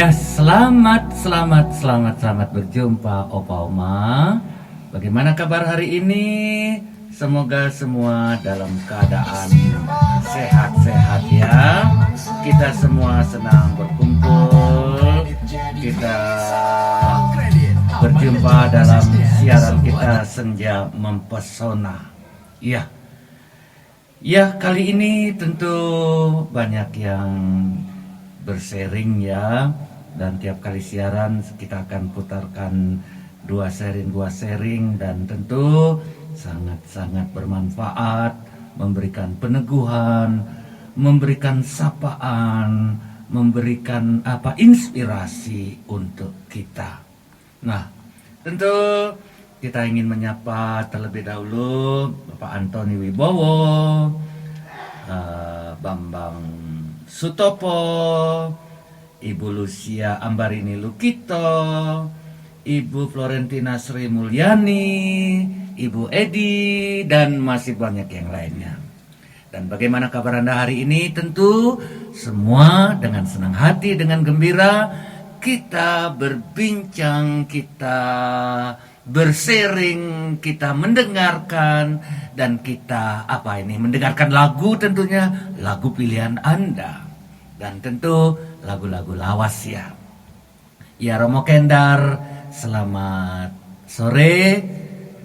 Ya, selamat berjumpa Opa Oma. Bagaimana kabar hari ini? Semoga semua dalam keadaan sehat-sehat ya. Kita semua senang berkumpul. Kita berjumpa dalam siaran kita Senja Mempesona. Ya, kali ini tentu banyak yang bersharing ya, dan tiap kali siaran kita akan putarkan dua sharing dan tentu sangat-sangat bermanfaat, memberikan peneguhan, memberikan sapaan, memberikan inspirasi untuk kita. Nah, tentu kita ingin menyapa terlebih dahulu Bapak Antoni Wibowo, Bambang Sutopo, Ibu Lucia Ambarini Lukito, Ibu Florentina Sri Mulyani, Ibu Edi, dan masih banyak yang lainnya. Dan bagaimana kabar Anda hari ini? Tentu semua dengan senang hati, dengan gembira kita berbincang, kita bersharing, kita mendengarkan, dan kita mendengarkan lagu, tentunya lagu pilihan Anda, dan tentu lagu-lagu lawas ya. Ya, Romo Kendar, selamat sore.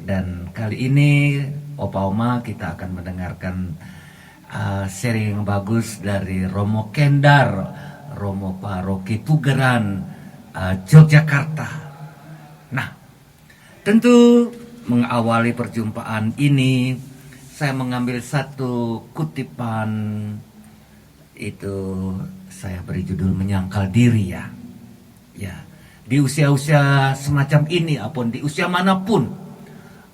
Dan kali ini Opa Oma kita akan mendengarkan sharing yang bagus dari Romo Kendar, Romo Paroki Pugeran, Yogyakarta. Nah, tentu mengawali perjumpaan ini saya mengambil satu kutipan, itu saya beri judul menyangkal diri ya. Ya, di usia-usia semacam ini apun di usia manapun,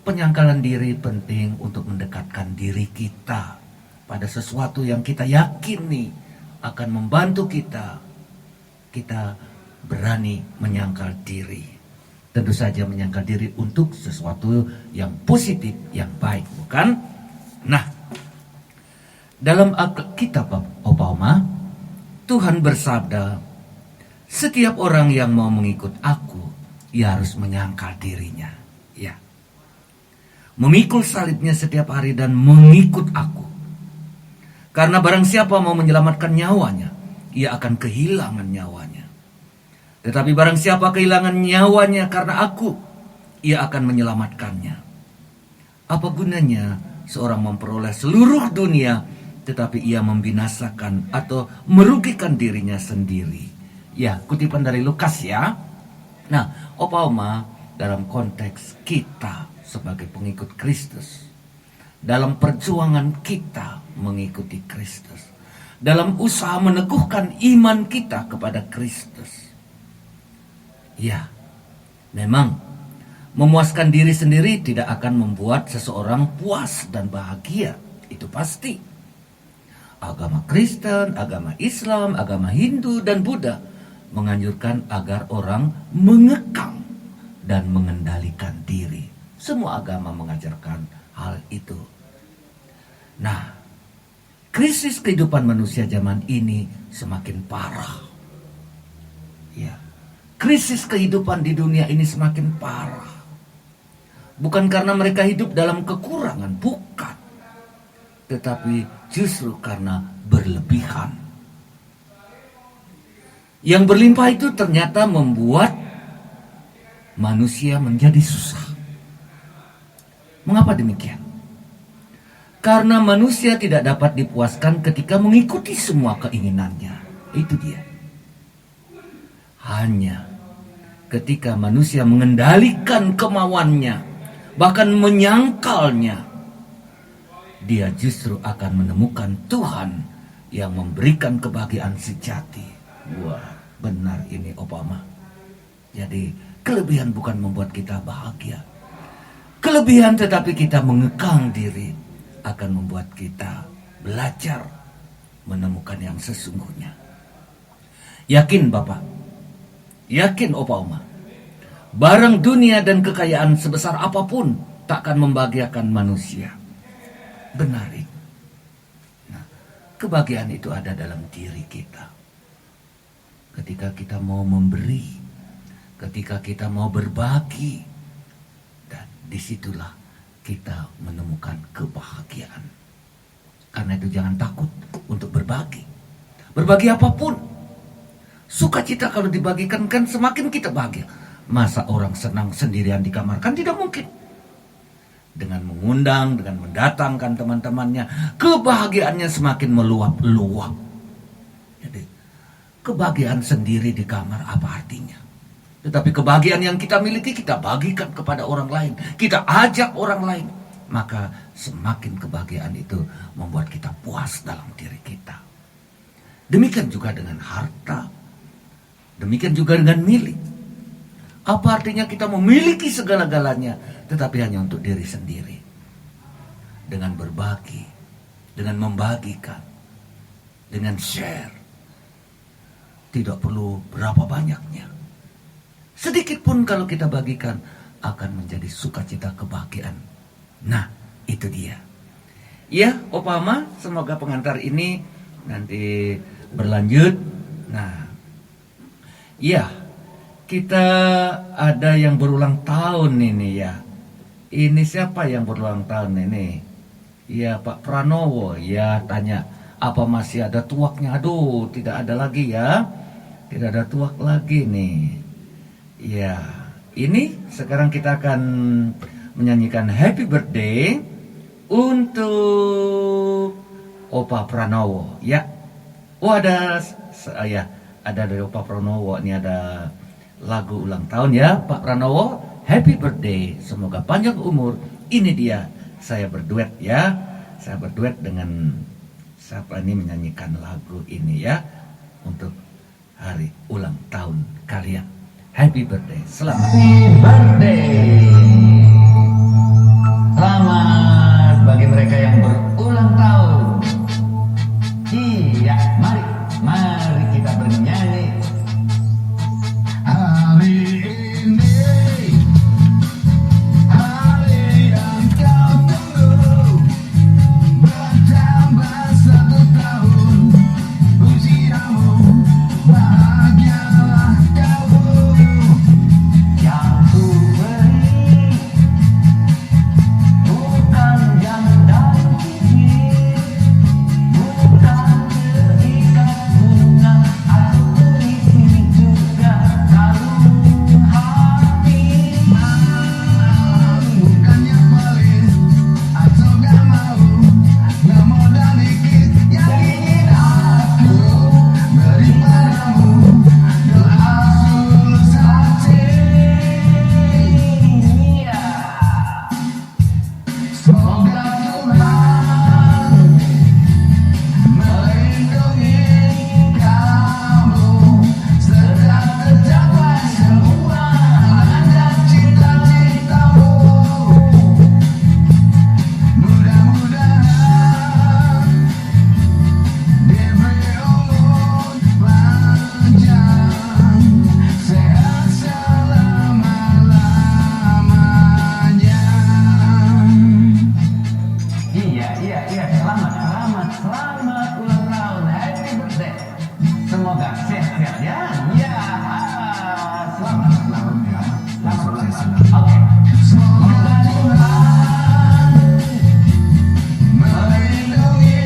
penyangkalan diri penting untuk mendekatkan diri kita pada sesuatu yang kita yakini akan membantu kita. Kita berani menyangkal diri. Tentu saja menyangkal diri untuk sesuatu yang positif, yang baik, bukan? Nah, dalam Alkitab Opa Oma, Tuhan bersabda, setiap orang yang mau mengikut aku, ia harus menyangkal dirinya. Ya, memikul salibnya setiap hari dan mengikut aku. Karena barang siapa mau menyelamatkan nyawanya, ia akan kehilangan nyawanya. Tetapi barang siapa kehilangan nyawanya karena aku, ia akan menyelamatkannya. Apa gunanya seorang memperoleh seluruh dunia, tetapi ia membinasakan atau merugikan dirinya sendiri? Ya, kutipan dari Lukas ya. Nah, Opa Oma, dalam konteks kita sebagai pengikut Kristus, dalam perjuangan kita mengikuti Kristus, dalam usaha meneguhkan iman kita kepada Kristus, ya, memang memuaskan diri sendiri tidak akan membuat seseorang puas dan bahagia. Itu pasti. Agama Kristen, agama Islam, agama Hindu, dan Buddha menganjurkan agar orang mengekang dan mengendalikan diri. Semua agama mengajarkan hal itu. Nah, krisis kehidupan manusia zaman ini semakin parah. Ya, krisis kehidupan di dunia ini semakin parah. Bukan karena mereka hidup dalam kekurangan, bukan. Tetapi justru karena berlebihan. Yang berlimpah itu ternyata membuat manusia menjadi susah. Mengapa demikian? Karena manusia tidak dapat dipuaskan ketika mengikuti semua keinginannya. Itu dia. Hanya ketika manusia mengendalikan kemauannya, bahkan menyangkalnya, dia justru akan menemukan Tuhan yang memberikan kebahagiaan sejati. Wah, benar ini Obama. Jadi kelebihan bukan membuat kita bahagia. Kelebihan tetapi kita mengekang diri akan membuat kita belajar menemukan yang sesungguhnya. Yakin Bapak, yakin Opa Oma, barang dunia dan kekayaan sebesar apapun tak akan membahagiakan manusia. Benar itu. Nah, kebahagiaan itu ada dalam diri kita. ketika kita mau memberi, ketika kita mau berbagi, dan disitulah kita menemukan kebahagiaan. Karena itu jangan takut untuk berbagi. Berbagi apapun. Sukacita kalau dibagikan kan semakin kita bahagia. Masa orang senang sendirian di kamar? Kan tidak mungkin. Dengan mengundang, dengan mendatangkan teman-temannya, kebahagiaannya semakin meluap-luap. Jadi kebahagiaan sendiri di kamar apa artinya? Tetapi kebahagiaan yang kita miliki kita bagikan kepada orang lain, kita ajak orang lain, maka semakin kebahagiaan itu membuat kita puas dalam diri kita. Demikian juga dengan harta, demikian juga dengan milik. Apa artinya kita memiliki segala-galanya tetapi hanya untuk diri sendiri? Dengan berbagi, dengan membagikan, dengan share. Tidak perlu berapa banyaknya. Sedikit pun kalau kita bagikan akan menjadi sukacita kebahagiaan. Nah, itu dia. Ya, Opama, semoga pengantar ini nanti berlanjut. Nah, ya, kita ada yang berulang tahun ini ya. Ini siapa yang berulang tahun ini? Ya, Pak Pranowo. Ya, tanya, apa masih ada tuaknya? Aduh, tidak ada lagi ya. Tidak ada tuak lagi nih. Ya, ini sekarang kita akan menyanyikan Happy Birthday untuk Opa Pranowo. Ya, oh ada dari Opa Pranowo. Ini ada lagu ulang tahun ya, Pak Pranowo. Happy Birthday, semoga panjang umur. Ini dia, saya berduet ya. Saya berduet dengan siapa ini menyanyikan lagu ini ya, untuk hari ulang tahun kalian. Happy birthday, selamat birthday. Selamat bagi mereka yang berulang tahun. Iya, mari kita bernyanyi. Hari ini, hari yang kau tunggu, bertambah 1 tahun usiamu, bahagialah kau. Yang ku beri bukan janda cincin, bukan seikat bunga atau berisi juga kalung hati. Bukan yang paling atau gak mau, gak modal dikit yang ingin aku beri padamu, doa tulus hati. Semoga Tuhan melindungi kamu, serta tercapai semua angan dan cita-citamu. Mudah-mudahan diberi umur panjang, sehat selama-lamanya. Iya, selamat ulang tahun, happy birthday. Semoga sehat ya. Ya, selamat ya. Oke. Semoga Tuhan melindungi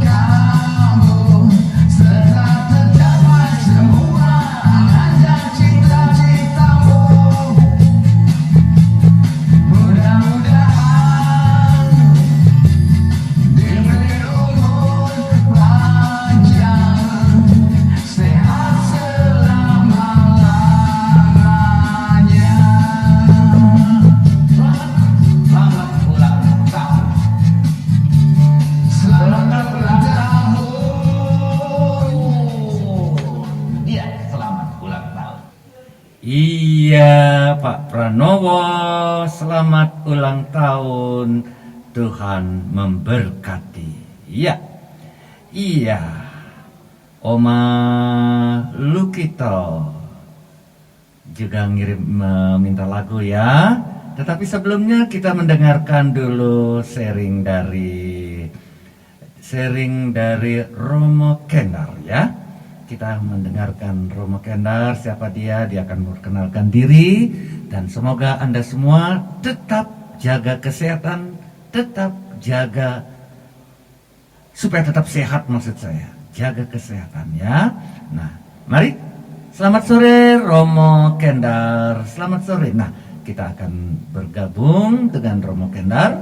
kamu, serta tercapai semua angan dan cita-citamu. Mudah-mudahan diberi umur panjang, sehat selama-lamanya. Selamat ulang tahun. Selamat ulang tahun. Iya, selamat ulang tahun. Iya, Pak Pranowo, selamat ulang tahun. Tuhan memberkati. Iya. Oma Lukito juga ngirim meminta lagu ya. Tetapi sebelumnya kita mendengarkan dulu sharing dari Romo Kendar ya. kita mendengarkan Romo Kendar. Siapa dia? Dia akan memperkenalkan diri. Dan semoga Anda semua tetap jaga kesehatan, tetap jaga, supaya tetap sehat maksud saya. Jaga kesehatan ya. Nah, mari. Selamat sore Romo Kendar. Selamat sore. Nah, kita akan bergabung dengan Romo Kendar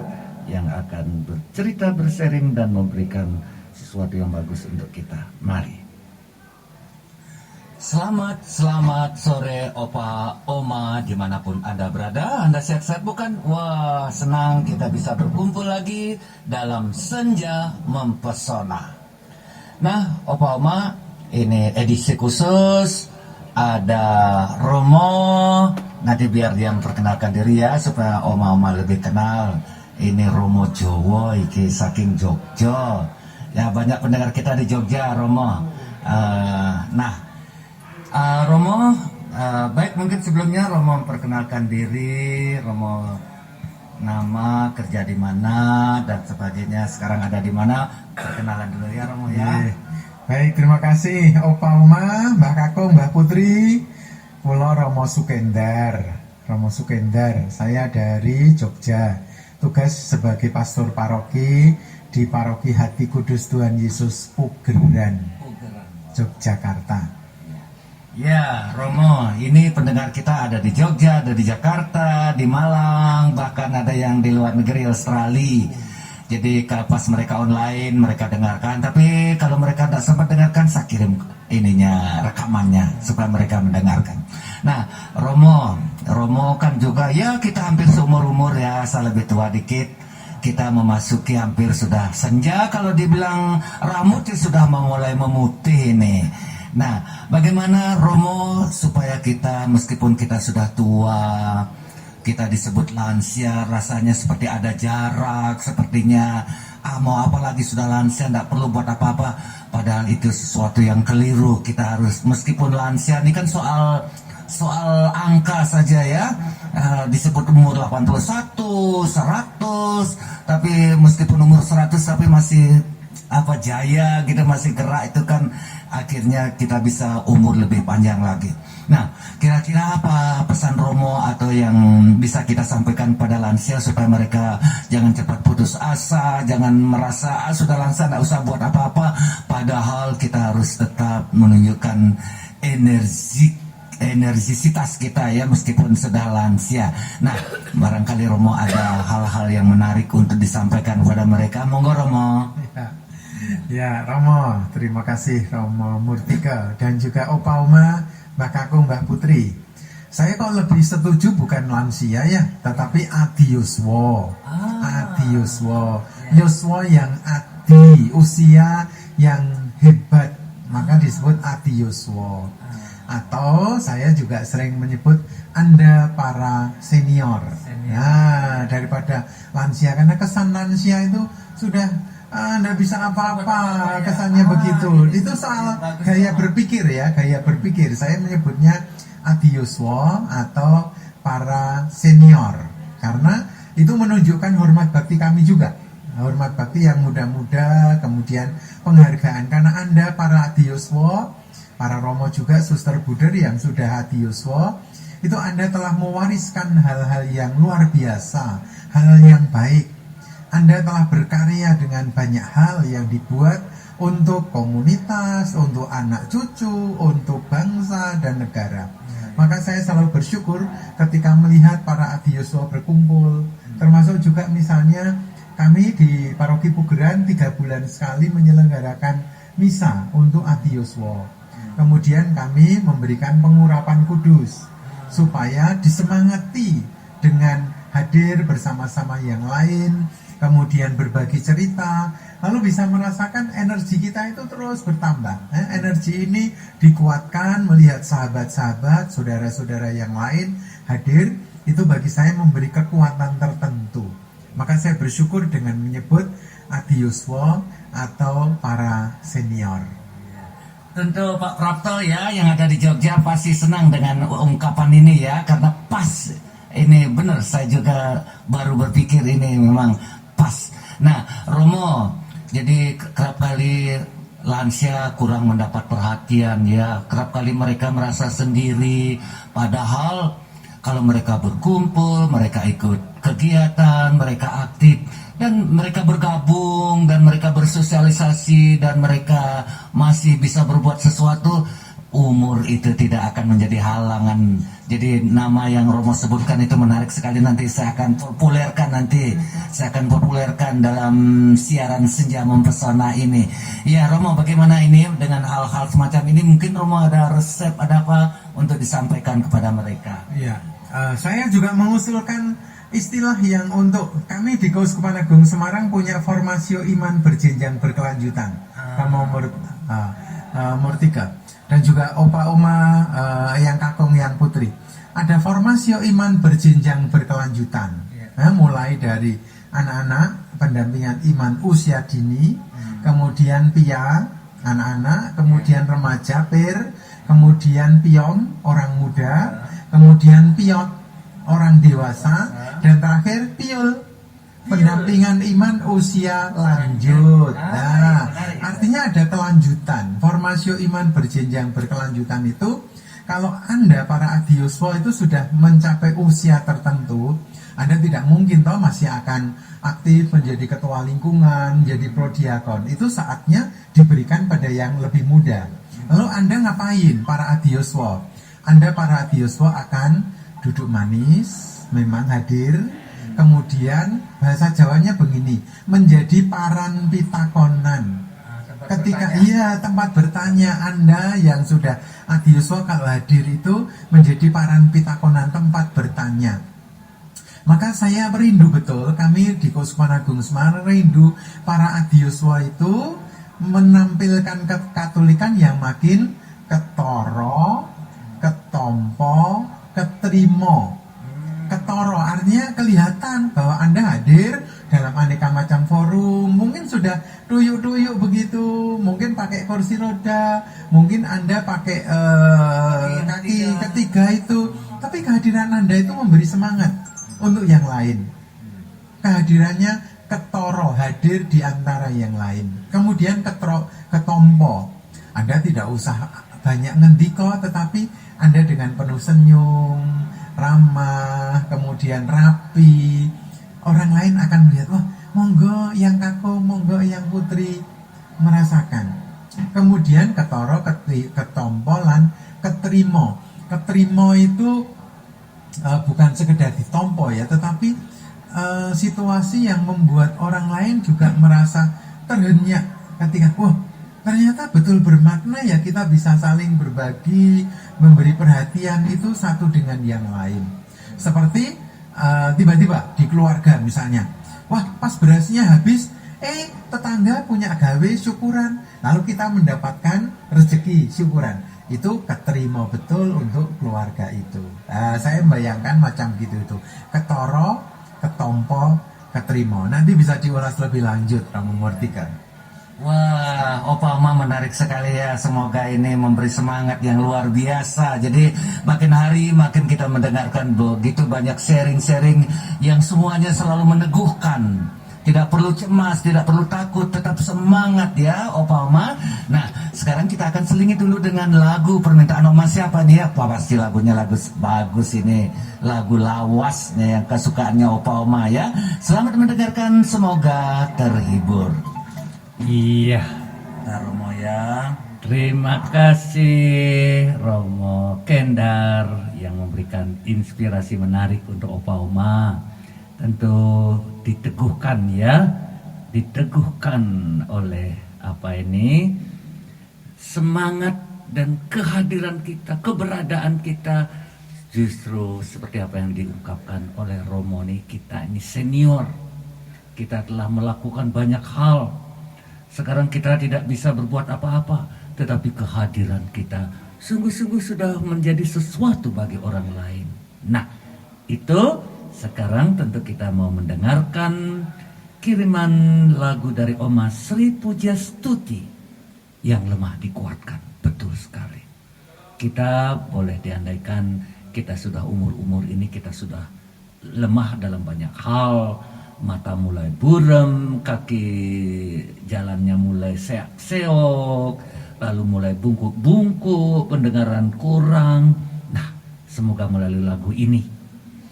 yang akan bercerita, bersharing, dan memberikan sesuatu yang bagus untuk kita. Mari. Selamat sore Opa, Oma, dimanapun Anda berada. Anda sehat-sehat bukan? Wah, senang kita bisa berkumpul lagi dalam Senja Mempesona. Nah, Opa, Oma, ini edisi khusus. Ada Romo, nanti biar dia memperkenalkan diri ya, supaya Oma lebih kenal. Ini Romo Jowo, iki saking Jogja. Ya, banyak pendengar kita di Jogja, Romo. Romo, baik, mungkin sebelumnya Romo memperkenalkan diri, Romo nama, kerja di mana, dan sebagainya. Sekarang ada di mana? Perkenalan dulu ya, Romo ya. Baik, terima kasih Opa Oma, Mbak Kakung, Mbak Putri. Kula Romo Sukendar. Saya dari Jogja. Tugas sebagai pastor paroki di Paroki Hati Kudus Tuhan Yesus Pugeran, Yogyakarta. Ya, Romo, ini pendengar kita ada di Jogja, ada di Jakarta, di Malang, bahkan ada yang di luar negeri, Australia. Jadi kalau pas mereka online, mereka dengarkan. Tapi kalau mereka tidak sempat dengarkan, saya kirim rekamannya supaya mereka mendengarkan. Nah, Romo kan juga, ya kita hampir seumur-umur ya, saya lebih tua dikit. Kita memasuki hampir sudah senja, kalau dibilang rambut sudah mulai memutih ini. Nah, bagaimana Romo supaya kita, meskipun kita sudah tua, kita disebut lansia, rasanya seperti ada jarak, sepertinya mau apa lagi sudah lansia, tidak perlu buat apa-apa. Padahal itu sesuatu yang keliru. Kita harus, meskipun lansia, ini kan soal angka saja ya, disebut umur 81, 100, tapi meskipun umur 100 tapi masih jaya gitu, masih gerak, itu kan akhirnya kita bisa umur lebih panjang lagi. Nah, kira-kira apa pesan Romo atau yang bisa kita sampaikan pada lansia supaya mereka jangan cepat putus asa, jangan merasa sudah lansia tidak usah buat apa-apa, padahal kita harus tetap menunjukkan energisitas kita ya, meskipun sudah lansia. Nah, barangkali Romo ada hal-hal yang menarik untuk disampaikan kepada mereka. Monggo Romo. Ya, Romo, terima kasih Romo Murtika dan juga Opa Oma, Mbak Kakung, Mbak Putri. Saya kok lebih setuju bukan lansia ya, tetapi adiuswo. Yuswo yang adi, usia yang hebat, maka disebut adiuswo. Atau saya juga sering menyebut Anda para senior. Nah, daripada lansia, karena kesan lansia itu sudah Anda bisa apa-apa, kesannya begitu. Itu soal gaya berpikir ya, gaya berpikir. Saya menyebutnya adiuswo atau para senior, karena itu menunjukkan hormat bakti kami juga. Hormat bakti yang muda-muda, kemudian penghargaan. Karena Anda para adiuswo, para Romo juga, Suster Buder yang sudah adiuswo, itu Anda telah mewariskan hal-hal yang luar biasa, hal yang baik. Anda telah berkarya dengan banyak hal yang dibuat untuk komunitas, untuk anak cucu, untuk bangsa dan negara. Maka saya selalu bersyukur ketika melihat para adiuswo berkumpul. Termasuk juga misalnya kami di Paroki Pugeran 3 bulan sekali menyelenggarakan misa untuk adiuswo. Kemudian kami memberikan pengurapan kudus supaya disemangati dengan hadir bersama-sama yang lain, kemudian berbagi cerita, lalu bisa merasakan energi kita itu terus bertambah. Energi ini dikuatkan melihat sahabat-sahabat, saudara-saudara yang lain hadir, itu bagi saya memberi kekuatan tertentu. Maka saya bersyukur dengan menyebut adiuswo atau para senior. Tentu Pak Prapto ya yang ada di Jogja pasti senang dengan ungkapan ini ya, karena pas. Ini benar, saya juga baru berpikir ini memang pas. Nah, Romo, jadi kerap kali lansia kurang mendapat perhatian ya. Kerap kali mereka merasa sendiri, padahal kalau mereka berkumpul, mereka ikut kegiatan, mereka aktif dan mereka bergabung dan mereka bersosialisasi dan mereka masih bisa berbuat sesuatu, umur itu tidak akan menjadi halangan. Jadi nama yang Romo sebutkan itu menarik sekali, nanti saya akan populerkan dalam siaran Senja Mempesona ini. Ya Romo, bagaimana ini dengan hal-hal semacam ini? Mungkin Romo ada resep, ada apa untuk disampaikan kepada mereka? Iya, saya juga mengusulkan istilah yang untuk kami di Keuskupan Agung Semarang punya formasio iman berjenjang berkelanjutan. Romo Murtika dan juga Opa Oma yang Kakung yang Putri, ada formasio iman berjenjang berkelanjutan, mulai dari anak-anak pendampingan iman usia dini, kemudian pia anak-anak, kemudian remaja pir, kemudian pion orang muda, kemudian piot orang dewasa, dan terakhir piul pendampingan iman usia lanjut. Nah, artinya ada kelanjutan. Formasio iman berjenjang berkelanjutan itu, kalau Anda para adioswa itu sudah mencapai usia tertentu, Anda tidak mungkin toh masih akan aktif menjadi ketua lingkungan, jadi prodiakon. Itu saatnya diberikan pada yang lebih muda. Lalu Anda ngapain para adioswa? Anda para adioswa akan duduk manis, memang hadir. Kemudian bahasa Jawanya begini, menjadi paran pitakonan. Ketika tempat bertanya, Anda yang sudah adioswa kalau hadir itu menjadi paran pitakonan, tempat bertanya. Maka saya merindu betul, kami di Keuskupan Agung Semarang rindu para adioswa itu menampilkan kekatolikan yang makin ketoro, ketompo, keterimo. Ketoro artinya kelihatan bahwa Anda hadir dalam aneka macam forum. Mungkin sudah tuyuk-tuyuk begitu, mungkin pakai kursi roda, mungkin Anda pakai kaki ketiga itu, tapi kehadiran Anda itu memberi semangat untuk yang lain. Kehadirannya ketoro, hadir di antara yang lain. Kemudian ketompo, Anda tidak usah banyak ngendiko, tetapi Anda dengan penuh senyum, ramah, kemudian rapi, orang lain akan melihat, wah monggo yang kakung, monggo yang putri merasakan. Kemudian ketoro, ketompolan, keterimo. Keterimo itu bukan sekedar ditompo ya, tetapi situasi yang membuat orang lain juga merasa terhenyak ketika, wah ternyata betul bermakna ya, kita bisa saling berbagi, memberi perhatian itu satu dengan yang lain. Seperti tiba-tiba di keluarga misalnya, wah pas berasnya habis, tetangga punya gawe syukuran, lalu kita mendapatkan rezeki syukuran. Itu keterima betul untuk keluarga itu. Saya membayangkan macam gitu itu. Ketoro, ketompo, keterima. Nanti bisa diulas lebih lanjut, kamu Murtika. Wah, Opa Oma menarik sekali ya. Semoga ini memberi semangat yang luar biasa. Jadi makin hari makin kita mendengarkan begitu banyak sharing-sharing yang semuanya selalu meneguhkan. Tidak perlu cemas, tidak perlu takut, tetap semangat ya Opa Oma. Nah, sekarang kita akan selingi dulu dengan lagu permintaan Oma siapa nih ya? Pasti lagunya lagu bagus ini. Lagu lawasnya yang kesukaannya Opa Oma ya. Selamat mendengarkan, semoga terhibur. Iya, Nah, Romo ya. terima kasih Romo Kendar yang memberikan inspirasi menarik untuk Opa Oma. Tentu diteguhkan ya, diteguhkan oleh semangat dan kehadiran kita, keberadaan kita. Justru seperti apa yang diungkapkan oleh Romo nih, kita ini senior, kita telah melakukan banyak hal. Sekarang kita tidak bisa berbuat apa-apa, tetapi kehadiran kita sungguh-sungguh sudah menjadi sesuatu bagi orang lain. Nah, itu sekarang tentu kita mau mendengarkan kiriman lagu dari Oma Sri Pujastuti yang lemah dikuatkan. Betul sekali. Kita boleh diandaikan kita sudah umur-umur ini, kita sudah lemah dalam banyak hal. mata mulai buram, kaki jalannya mulai seok-seok, lalu mulai bungkuk-bungkuk, pendengaran kurang. Nah, semoga melalui lagu ini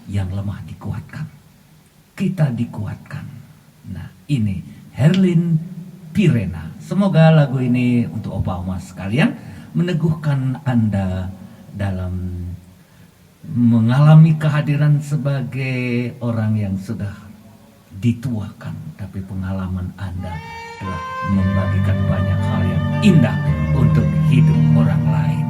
yang lemah dikuatkan, kita dikuatkan. Nah, ini Herlin Pirena. Semoga lagu ini untuk opa-oma sekalian meneguhkan Anda dalam mengalami kehadiran sebagai orang yang sudah dituakan, tapi pengalaman Anda telah membagikan banyak hal yang indah untuk hidup orang lain.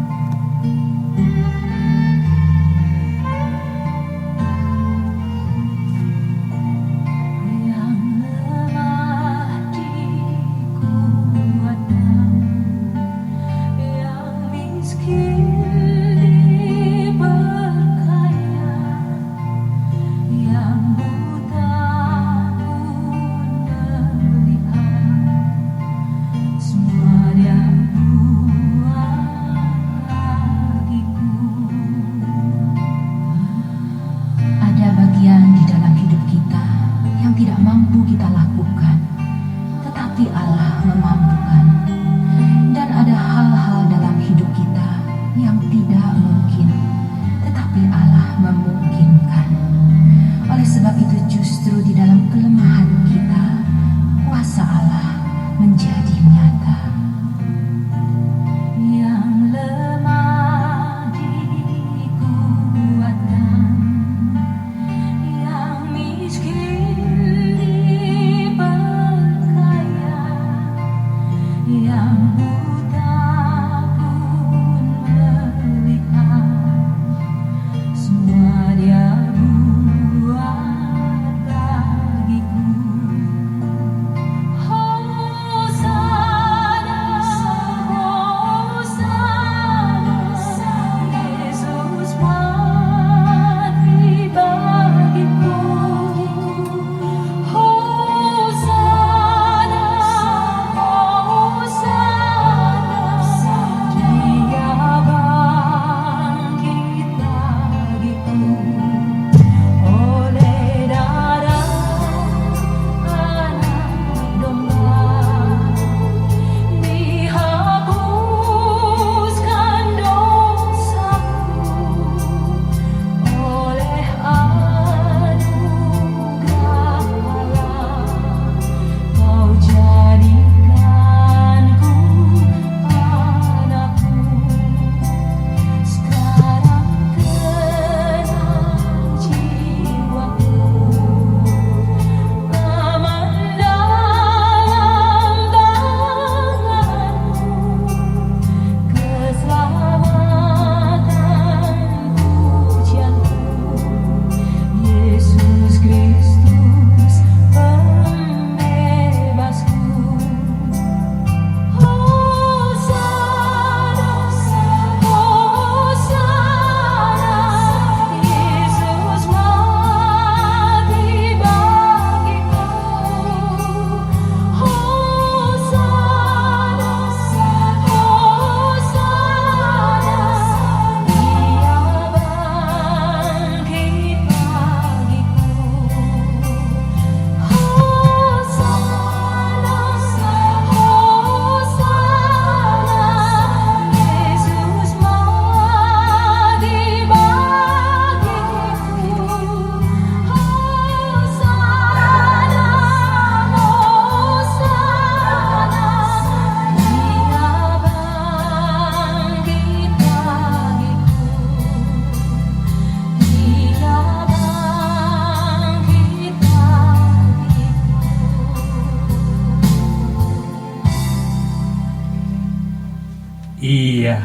Iya,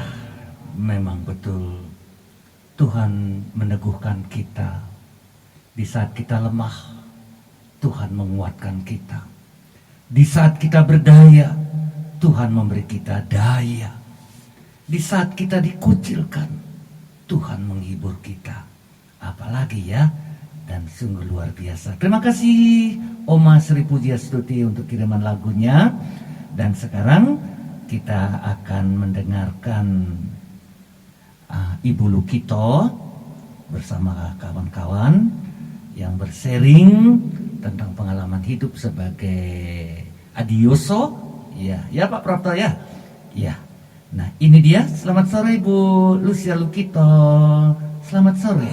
memang betul. Tuhan meneguhkan kita. Di saat kita lemah, Tuhan menguatkan kita. Di saat kita berdaya, Tuhan memberi kita daya. Di saat kita dikucilkan, Tuhan menghibur kita. Apalagi ya, dan sungguh luar biasa. Terima kasih Oma Sri Pujiastuti untuk kiriman lagunya. Dan sekarang kita akan mendengarkan Ibu Lukito bersama kawan-kawan yang bersharing tentang pengalaman hidup sebagai adioso. Ya, ya Pak Prapto ya. Ya. Nah, ini dia. Selamat sore Ibu Lucia Lukito. Selamat sore.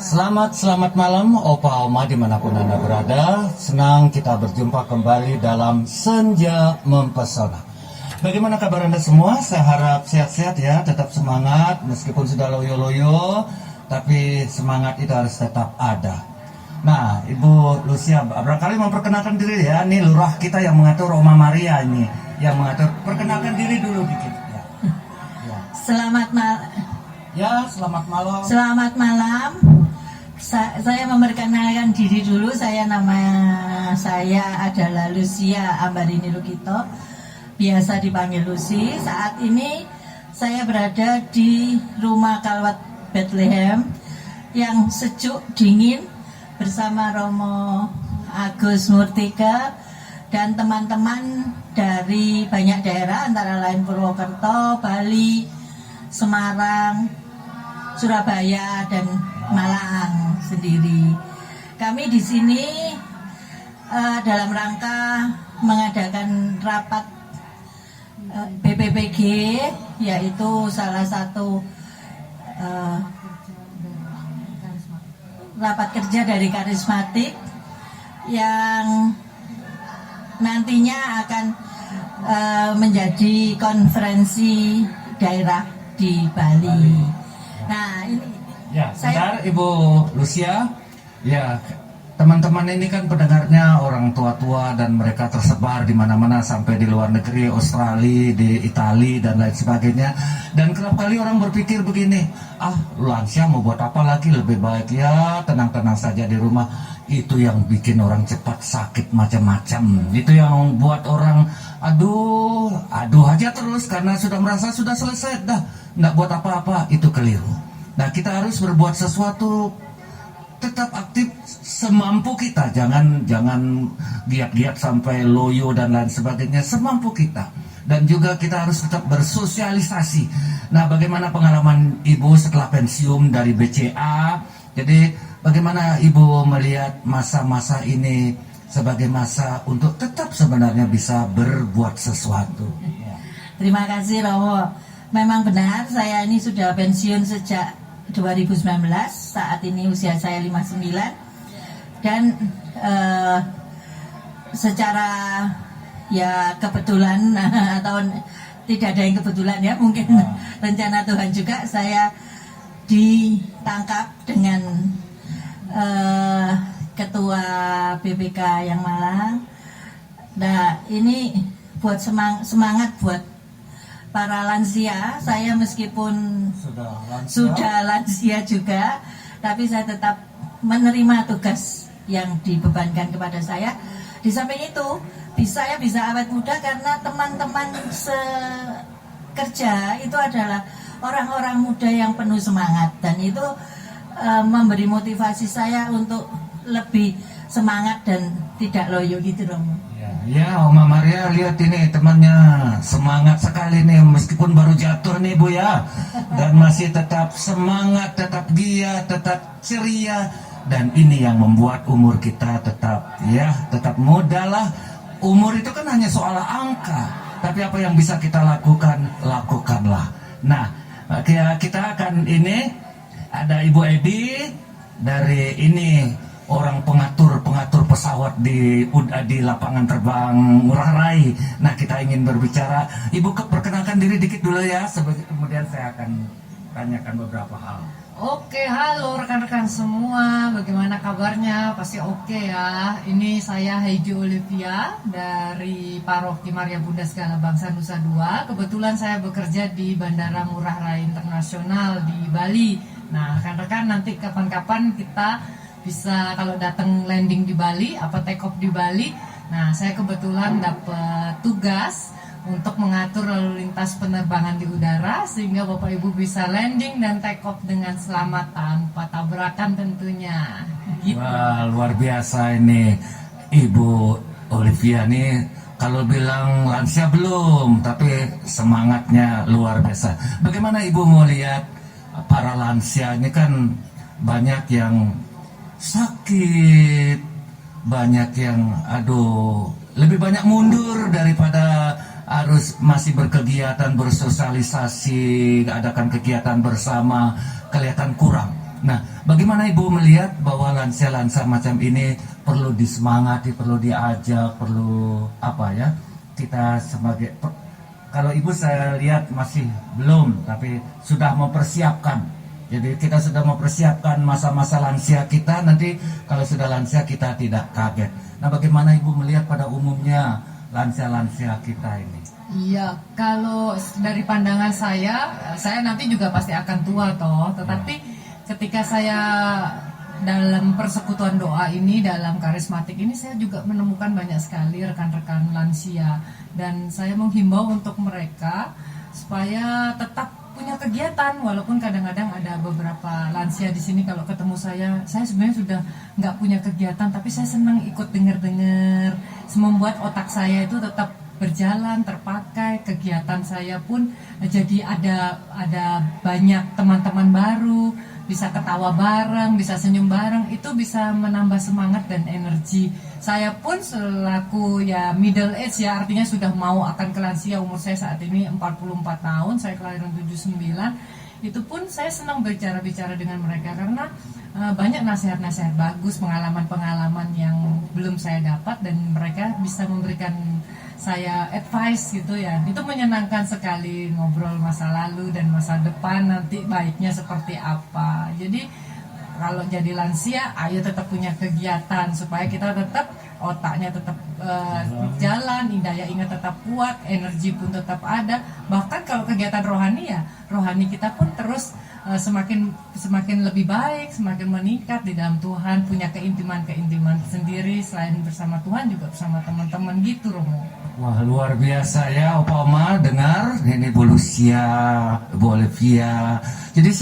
Selamat malam Opa Oma dimanapun Anda berada. Senang kita berjumpa kembali dalam Senja Mempesona. Bagaimana kabar Anda semua? Saya harap sehat-sehat ya, tetap semangat meskipun sudah loyo-loyo, tapi semangat itu harus tetap ada. Nah, Ibu Lucia barangkali memperkenalkan diri ya. Ini lurah kita yang mengatur, Oma Maria ini yang mengatur. Perkenalkan diri dulu dikit ya. Ya. Selamat malam. Ya, selamat malam. Selamat malam. Saya memperkenalkan diri dulu. Nama saya adalah Lucia Ambarini Lukito, biasa dipanggil Lucy. Saat ini saya berada di rumah Kalwat Bethlehem yang sejuk dingin bersama Romo Agus Murtika dan teman-teman dari banyak daerah antara lain Purwokerto, Bali, Semarang, Surabaya dan Malang sendiri. Kami di sini dalam rangka mengadakan rapat BPPG, yaitu salah satu rapat kerja dari karismatik yang nantinya akan menjadi konferensi daerah di Bali. Nah, ini ya, sebentar Ibu Lucia. Ya, teman-teman ini kan pendengarnya orang tua-tua dan mereka tersebar di mana-mana sampai di luar negeri, Australia, di Italia dan lain sebagainya. Dan kerap kali orang berpikir begini, lansia mau buat apa lagi, lebih baik ya tenang-tenang saja di rumah. Itu yang bikin orang cepat sakit macam-macam. Itu yang buat orang aduh aja terus karena sudah merasa sudah selesai dah, nggak buat apa-apa. Itu keliru. Nah, kita harus berbuat sesuatu, tetap aktif semampu kita, jangan giat-giat sampai loyo dan lain sebagainya, semampu kita. Dan juga kita harus tetap bersosialisasi. Nah, bagaimana pengalaman Ibu setelah pensiun dari BCA? Jadi bagaimana Ibu melihat masa-masa ini sebagai masa untuk tetap sebenarnya bisa berbuat sesuatu? terima kasih Romo. Memang benar, saya ini sudah pensiun sejak 2019, saat ini usia saya 59, dan secara ya kebetulan atau tidak ada yang kebetulan ya, mungkin rencana Tuhan juga, saya ditangkap dengan ketua BPK yang Malang. Nah, ini buat semangat buat para lansia. Saya meskipun sudah lansia juga, tapi saya tetap menerima tugas yang dibebankan kepada saya. Di samping itu, saya bisa awet muda karena teman-teman sekerja itu adalah orang-orang muda yang penuh semangat, dan itu memberi motivasi saya untuk lebih semangat dan tidak loyo gitu Romo. Ya, Oma Maria, lihat ini temannya semangat sekali nih meskipun baru jatuh nih Bu ya, dan masih tetap semangat, tetap giat, tetap ceria, dan ini yang membuat umur kita tetap muda lah. Umur itu kan hanya soal angka, tapi apa yang bisa kita lakukan, lakukanlah. Nah, kita akan ini ada Ibu Edi dari ini orang pengatur pesawat di lapangan terbang Ngurah Rai. Nah, kita ingin berbicara. Ibu perkenalkan diri dikit dulu ya, kemudian saya akan tanyakan beberapa hal. Oke, halo rekan-rekan semua, bagaimana kabarnya? Pasti oke ya. Ini saya Heidi Olivia dari Paroki Maria Bunda Segala Bangsa Nusa Dua. Kebetulan saya bekerja di Bandara Ngurah Rai Internasional di Bali. Nah, rekan-rekan nanti kapan-kapan kita bisa kalau datang landing di Bali, take off di Bali. Nah, saya kebetulan dapat tugas untuk mengatur lalu lintas penerbangan di udara sehingga Bapak Ibu bisa landing dan take off dengan selamat tanpa tabrakan tentunya. Gitu. Wah, luar biasa ini Ibu Olivia nih. Kalau bilang lansia belum, tapi semangatnya luar biasa. Bagaimana Ibu mau lihat para lansia ini? Kan banyak yang sakit, banyak yang lebih banyak mundur daripada harus masih berkegiatan, bersosialisasi, adakan kegiatan bersama, kelihatan kurang. Nah, bagaimana Ibu melihat bahwa lansia-lansia macam ini perlu disemangati, perlu diajak, perlu kita sebagai, kalau Ibu saya lihat masih belum, tapi sudah mempersiapkan. Jadi kita sudah mempersiapkan masa-masa lansia kita, nanti kalau sudah lansia kita tidak kaget. Nah, bagaimana Ibu melihat pada umumnya lansia-lansia kita ini? Iya, kalau dari pandangan saya nanti juga pasti akan tua toh. Tetapi ketika saya dalam persekutuan doa ini, dalam karismatik ini, saya juga menemukan banyak sekali rekan-rekan lansia. Dan saya menghimbau untuk mereka supaya tetap punya kegiatan, walaupun kadang-kadang ada beberapa lansia di sini kalau ketemu saya sebenarnya sudah nggak punya kegiatan, tapi saya senang ikut dengar-dengar, membuat otak saya itu tetap berjalan, terpakai, kegiatan saya pun jadi ada banyak teman-teman baru, bisa ketawa bareng, bisa senyum bareng, itu bisa menambah semangat dan energi. Saya pun selaku middle age artinya sudah mau akan ke lansia, umur saya saat ini 44 tahun, saya kelahiran 79, itu pun saya senang bicara-bicara dengan mereka karena banyak nasihat-nasihat bagus, pengalaman-pengalaman yang belum saya dapat dan mereka bisa memberikan saya advice gitu ya. Itu menyenangkan sekali ngobrol masa lalu dan masa depan nanti baiknya seperti apa. Jadi kalau jadi lansia, ayo tetap punya kegiatan supaya kita tetap otaknya tetap jalan, daya ingat tetap kuat, energi pun tetap ada. Bahkan kalau kegiatan rohani rohani kita pun terus semakin lebih baik, semakin meningkat di dalam Tuhan, punya keintiman sendiri selain bersama Tuhan juga bersama teman-teman gitu, Romo. Wah, luar biasa ya Opa Oma dengar ini Bu Lucia, Bu Olivia. Jadi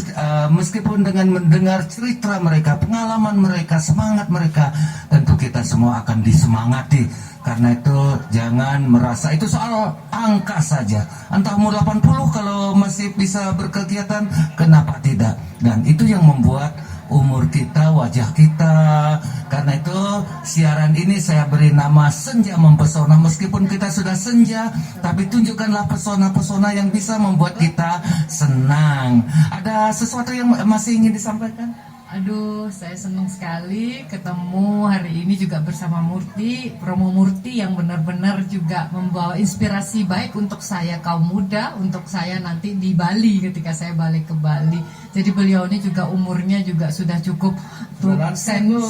meskipun dengan mendengar cerita mereka, pengalaman mereka, semangat mereka, tentu kita semua akan disemangati. Karena itu jangan merasa itu soal angka saja. Entah umur 80 kalau masih bisa berkegiatan, kenapa tidak? Dan itu yang membuat umur kita, wajah kita. Karena itu siaran ini saya beri nama Senja Mempesona. Meskipun kita sudah senja, tapi tunjukkanlah pesona-pesona yang bisa membuat kita senang. Ada sesuatu yang masih ingin disampaikan? Aduh, saya senang sekali ketemu hari ini juga bersama Murti, Romo Murti yang benar-benar juga membawa inspirasi baik untuk saya kaum muda, untuk saya nanti di Bali ketika saya balik ke Bali. Jadi beliau ini juga umurnya juga sudah cukup senior,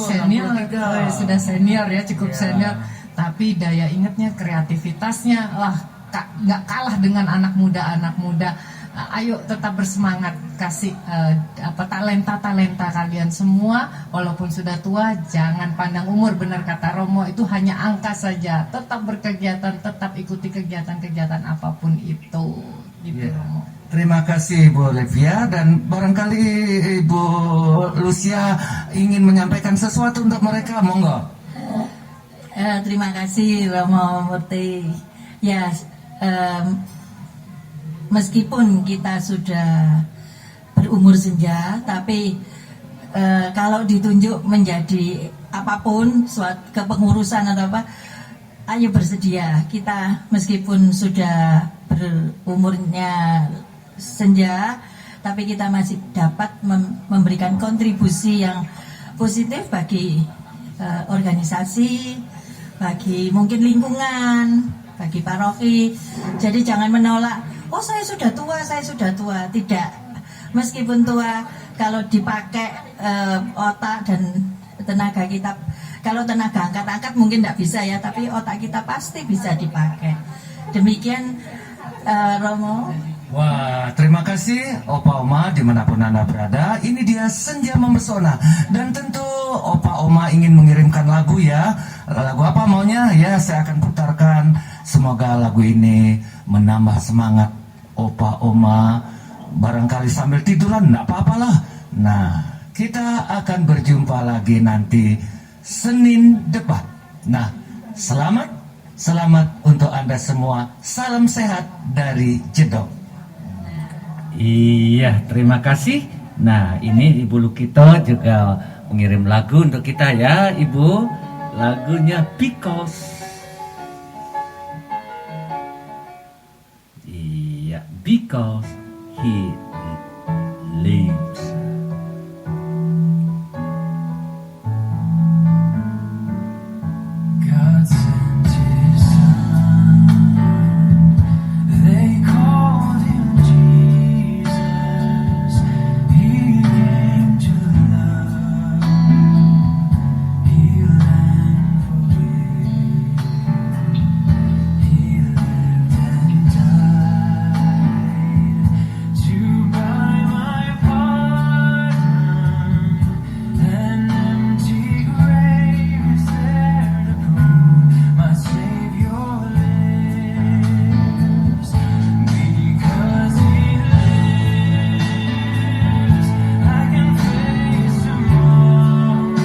sudah senior ya, cukup senior. Tapi daya ingatnya, kreativitasnya, nggak kalah dengan anak muda. Ayo tetap bersemangat, kasih talenta kalian semua, walaupun sudah tua jangan pandang umur. Benar kata Romo, itu hanya angka saja. Tetap berkegiatan, tetap ikuti kegiatan-kegiatan apapun itu gitu, Romo. Terima kasih Bu Olivia, dan barangkali Ibu Lucia ingin menyampaikan sesuatu untuk mereka, monggo. Terima kasih Romo Murti. Ya, meskipun kita sudah berumur senja, tapi kalau ditunjuk menjadi apapun, suatu kepengurusan atau apa, ayo bersedia. Kita meskipun sudah berumurnya senja, tapi kita masih dapat memberikan kontribusi yang positif bagi organisasi, bagi mungkin lingkungan, bagi paroki. Jadi jangan menolak, oh saya sudah tua. Tidak, meskipun tua, kalau dipakai otak dan tenaga kita, kalau tenaga angkat-angkat mungkin tidak bisa ya, tapi otak kita pasti bisa dipakai. Demikian Romo. Wah, terima kasih Opa Oma dimanapun Anda berada. Ini dia Senja Mempesona. Dan tentu Opa Oma ingin mengirimkan lagu ya. Lagu apa maunya? Ya, saya akan putarkan. Semoga lagu ini menambah semangat Opa Oma. Barangkali sambil tiduran, enggak apa-apalah. Nah, kita akan berjumpa lagi nanti Senin depan. Nah, selamat untuk Anda semua. Salam sehat dari Jedong. Iya, terima kasih. Nah, ini Ibu Lukito juga mengirim lagu untuk kita ya, Ibu. lagunya Because. Iya, because he lives. God sent his son. They called him Jesus. He came to love, heal and forgive. He lived and died to buy my pardon. An empty grave is there to prove my Savior lives. Because he lives, I can face tomorrow.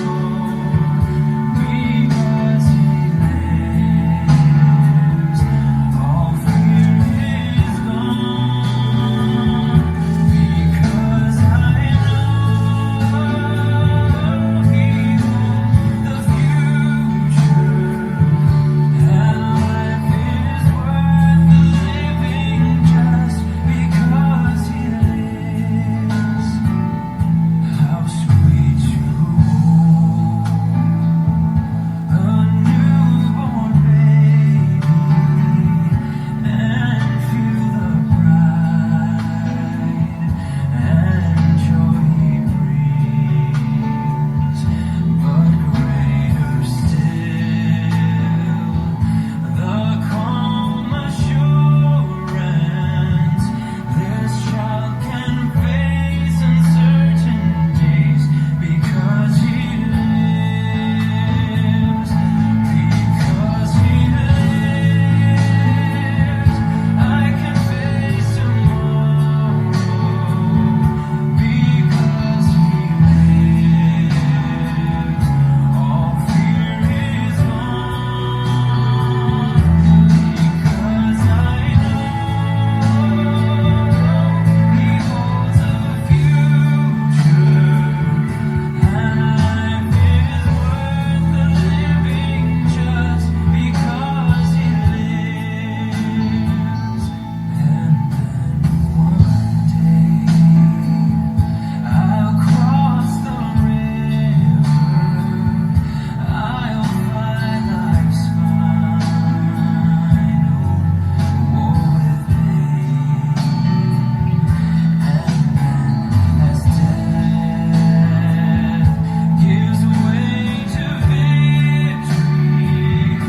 Because he lives, all fear is gone. Because I know he holds the future, and life is worth the living just because he lives. How sweet to hold a newborn baby and feel the pride and joy he brings. But greater still, the calm assurance this child can face uncertain days because he lives. Because he lives, I can face tomorrow. Because he lives, all fear is gone. Because I know he holds the future, and life is worth the living just because he lives. And then one day I'll cross the river, I'll fly life's final water lane. And then as death gives way to victory,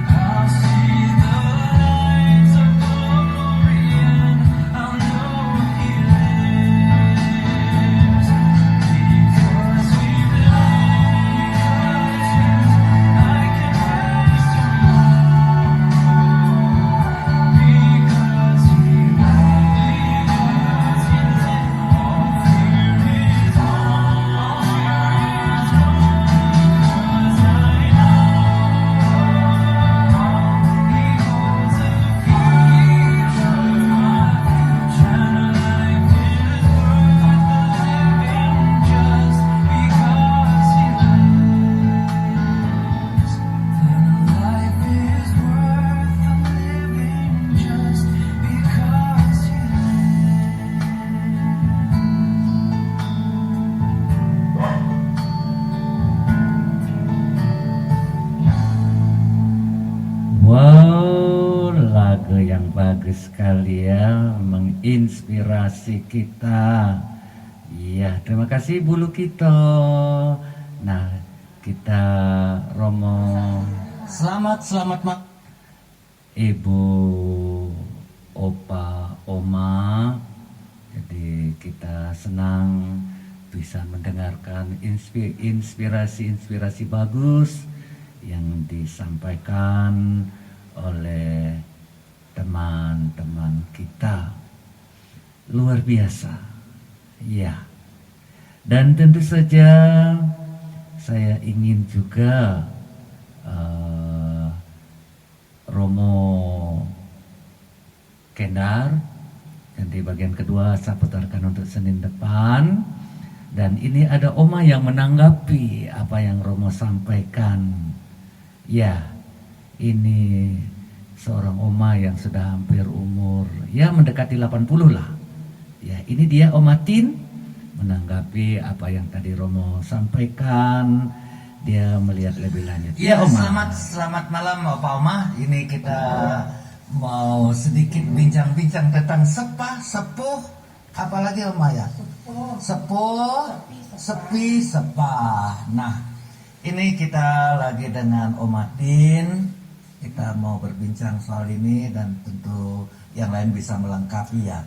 I'll see the lights of glory and I'll know he lives. Because he lives, I can face tomorrow. Because he lives, all fear is gone. Because I know he holds the future, and life is worth the living just because he lives. Then life is worth the living just because he Wow, lagu yang bagus sekali ya, menginspirasi kita. Iya, terima kasih Bu Lukito. Nah, kita Romo Selamat Ibu, Opa, Oma. Jadi kita senang bisa mendengarkan inspirasi-inspirasi bagus yang disampaikan oleh teman-teman kita. Luar biasa. Ya. Dan tentu saja saya ingin juga Romo Kendar yang di bagian kedua saya putarkan untuk Senin depan. Dan ini ada Oma yang menanggapi apa yang Romo sampaikan. Ya, ini seorang oma yang sudah hampir umur ya mendekati 80 lah. Ya, ini dia Oma Tin menanggapi apa yang tadi Romo sampaikan. Dia melihat lebih lanjut. Ya, Oma. selamat malam Opa Oma. Ini kita mau sedikit bincang-bincang tentang sepuh, apalagi Oma ya? Sepuh, sepi, sepah. Nah, ini kita lagi dengan Oma Tin. Kita mau berbincang soal ini dan tentu yang lain bisa melengkapi ya.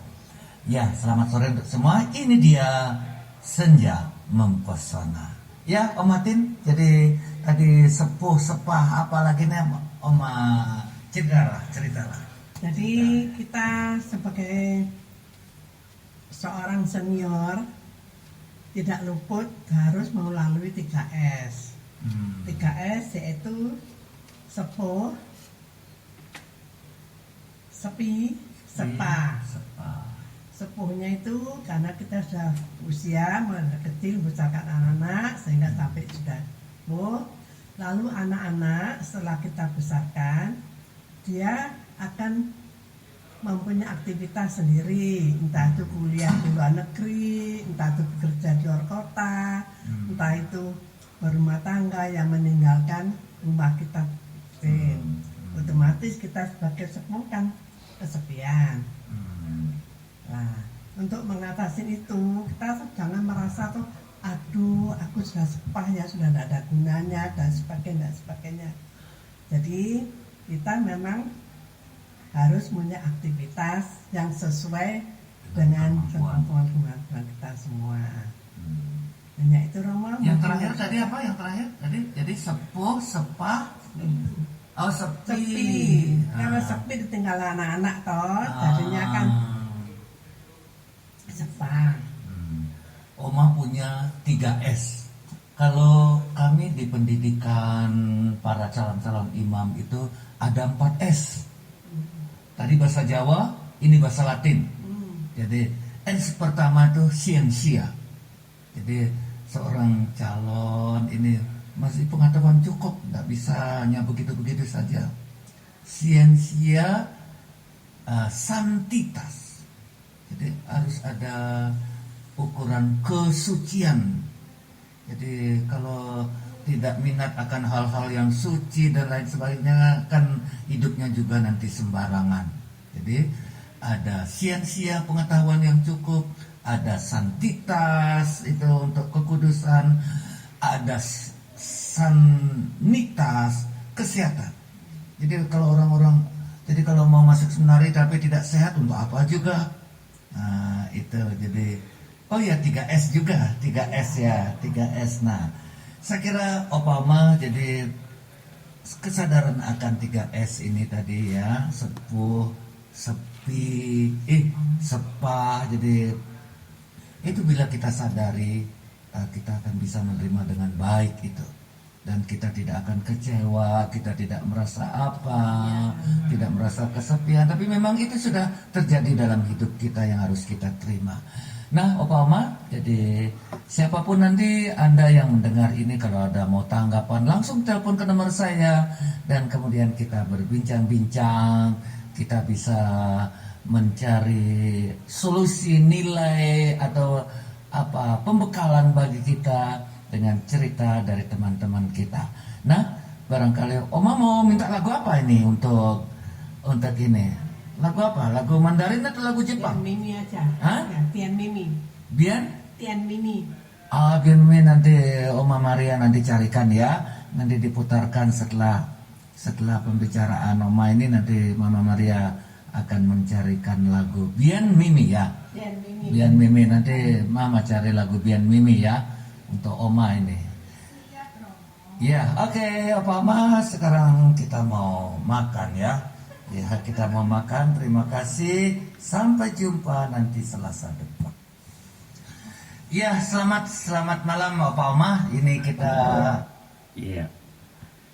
Ya, selamat sore untuk semua. Ini dia Senja Mempesona. Ya, Oma Tin. Jadi tadi sepuh, sepah, apalagi nih Oma ceritalah. Jadi kita sebagai seorang senior tidak luput harus melalui 3S. 3S yaitu sepuh, sepi, sepa. Sepuhnya itu karena kita sudah usia mulai kecil membesarkan anak-anak sehingga sampai sudah sepuh. Lalu anak-anak setelah kita besarkan dia akan mempunyai aktivitas sendiri, entah itu kuliah di luar negeri, entah itu bekerja di luar kota, entah itu berumah tangga yang meninggalkan rumah kita. Otomatis kita sebagai sepuh kan kesepian. Nah, untuk mengatasi itu kita jangan merasa tuh, aduh aku sudah sepah ya, sudah tidak ada gunanya dan sebagainya. Jadi kita memang harus punya aktivitas yang sesuai dengan kemampuan kita semua. Hanya itu Romo. Yang terakhir tadi apa? Yang terakhir tadi jadi sepuh, sepah, sepi. Sepi. Kalau sepi ditinggal anak-anak toh, jadinya kan sepah. Oma punya 3S. Kalau kami di pendidikan para calon-calon imam itu ada 4S. Tadi bahasa Jawa, ini bahasa Latin. Jadi S pertama itu siensia. Jadi seorang calon ini masih pengetahuan cukup, nggak bisa hanya begitu-begitu saja. Siensia, santitas. Jadi harus ada ukuran kesucian. Jadi kalau tidak minat akan hal-hal yang suci dan lain sebagainya, kan hidupnya juga nanti sembarangan. Jadi ada siensia, pengetahuan yang cukup, ada santitas itu untuk kekudusan, ada sanitas, kesehatan. Jadi kalau kalau mau masuk seminari tapi tidak sehat, untuk apa juga? Nah, itu jadi 3S juga, 3S ya, 3S. Nah, saya kira Opama jadi kesadaran akan 3S ini tadi ya, sepuh, sepi, sepah. Jadi itu bila kita sadari, kita akan bisa menerima dengan baik itu. Dan kita tidak akan kecewa, kita tidak merasa tidak merasa kesepian. Tapi memang itu sudah terjadi dalam hidup kita yang harus kita terima. Nah, Opa Oma, jadi siapapun nanti Anda yang mendengar ini, kalau ada mau tanggapan, langsung telepon ke nomor saya. Dan kemudian kita berbincang-bincang, kita bisa mencari solusi, nilai, atau pembekalan bagi kita dengan cerita dari teman-teman kita. Nah, barangkali Oma mau minta lagu apa ini untuk ini? Lagu apa? Lagu Mandarin atau lagu Jepang? Tian Mimi aja. Hah? Ya, Tian Mimi. Tian Mimi. Bian Mimi nanti Oma Maria nanti carikan ya. Nanti diputarkan setelah pembicaraan Oma ini, nanti Mama Maria akan mencarikan lagu Bian Mimi ya. Bian Mimi, nanti Mama cari lagu Bian Mimi ya untuk Oma ini. Ya, oke, Opa Oma, sekarang kita mau makan ya. Ya, kita mau makan. Terima kasih. Sampai jumpa nanti Selasa depan. Ya, selamat malam Opa Oma. Ini kita.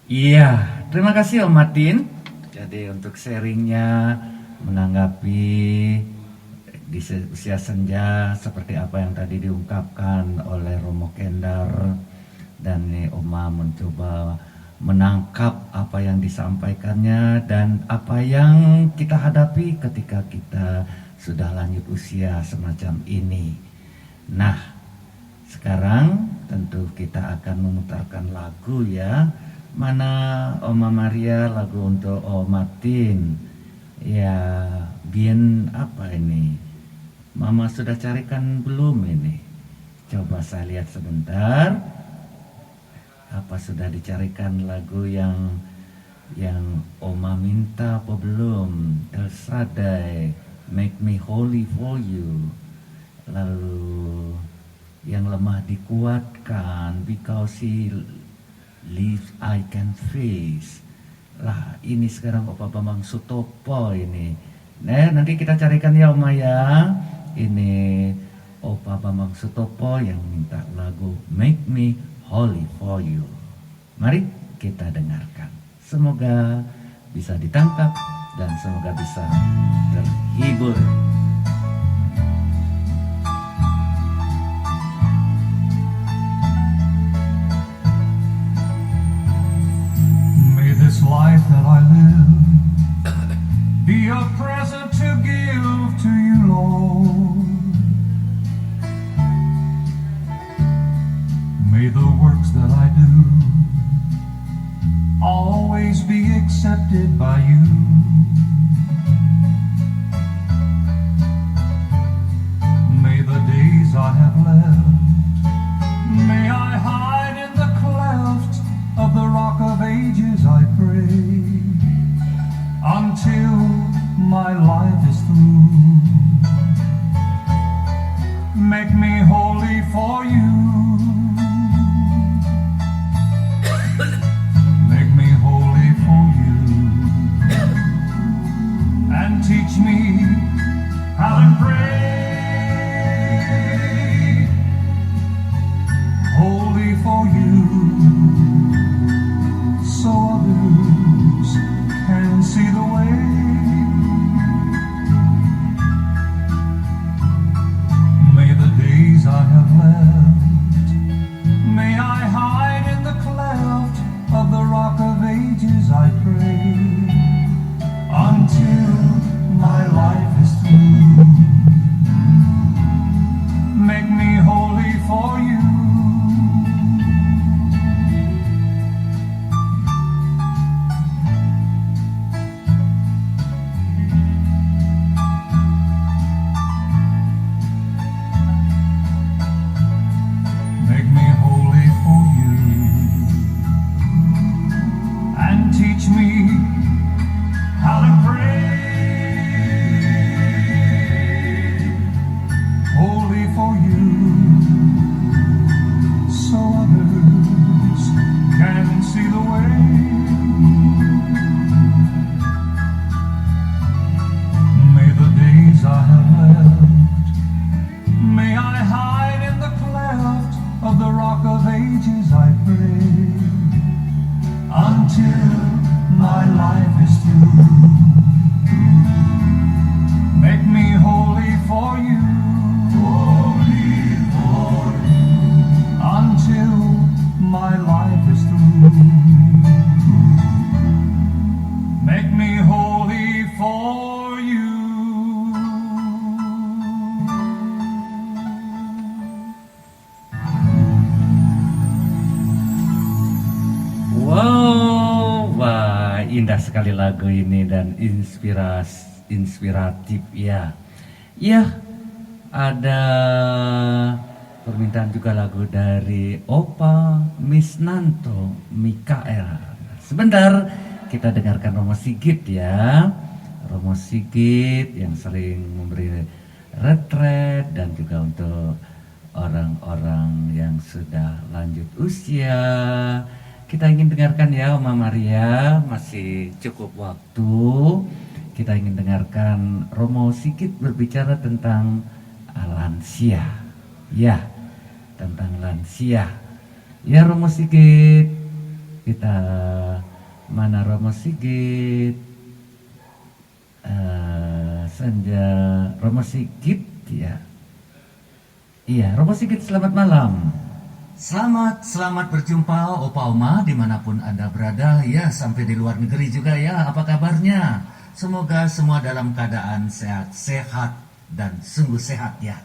Iya, terima kasih Om Martin. Jadi untuk sharingnya menanggapi di usia senja seperti apa yang tadi diungkapkan oleh Romo Kendar, dan nih Oma mencoba menangkap apa yang disampaikannya dan apa yang kita hadapi ketika kita sudah lanjut usia semacam ini. Nah, sekarang tentu kita akan memutarkan lagu ya. Mana Oma Maria lagu untuk Om Martin? Ya, Bien apa ini? Mama sudah carikan belum ini? Coba saya lihat sebentar. Apa sudah dicarikan lagu yang Oma minta apa belum? El Shaddai, Make Me Holy For You. Lalu yang lemah dikuatkan, Because He Lives I Can Face. Lah ini sekarang Opa Bambang Sutopo ini. Nah nanti kita carikan ya Oma ya. Ini Opa Bambang Sutopo yang minta lagu Make Me Holy For You. Mari kita dengarkan. Semoga bisa ditangkap dan semoga bisa terhibur. May this life that I live be a present to give to you, Lord. May the works that I do always be accepted by you. May the days I have left, may I hide in the cleft of the rock of ages, I pray, until my life is through. Make me holy for you. Make me holy for you. And teach me how to pray. Holy for you, so others can see the way. May the days I have left, may I hide in the cleft of the rock of ages, I pray, until my life is through. Make me holy for you. Make me holy for you. And teach me how to pray. Holy for you, so others can see the way. May the days I have left, may I hide in the cleft of the rock of ages, I pray, until my life is through. Make me holy for you. Holy for you. Until my life is through. Make me holy for you. Wow, wah indah sekali lagu ini dan inspiratif ya. Ya, ada permintaan juga lagu dari Opa Misnanto Mikael. Sebentar kita dengarkan Romo Sigit ya. Romo Sigit yang sering memberi retret dan juga untuk orang-orang yang sudah lanjut usia. Kita ingin dengarkan ya Oma Maria, masih cukup waktu. Kita ingin dengarkan Romo Sigit berbicara tentang lansia. Ya, tentang lansia. Ya Romo Sigit, kita mana Romo Sigit? Senja Romo Sigit ya. Iya, Romo Sigit selamat malam. Selamat berjumpa Opa Oma dimanapun Anda berada ya, sampai di luar negeri juga ya. Apa kabarnya? Semoga semua dalam keadaan sehat dan sungguh sehat ya.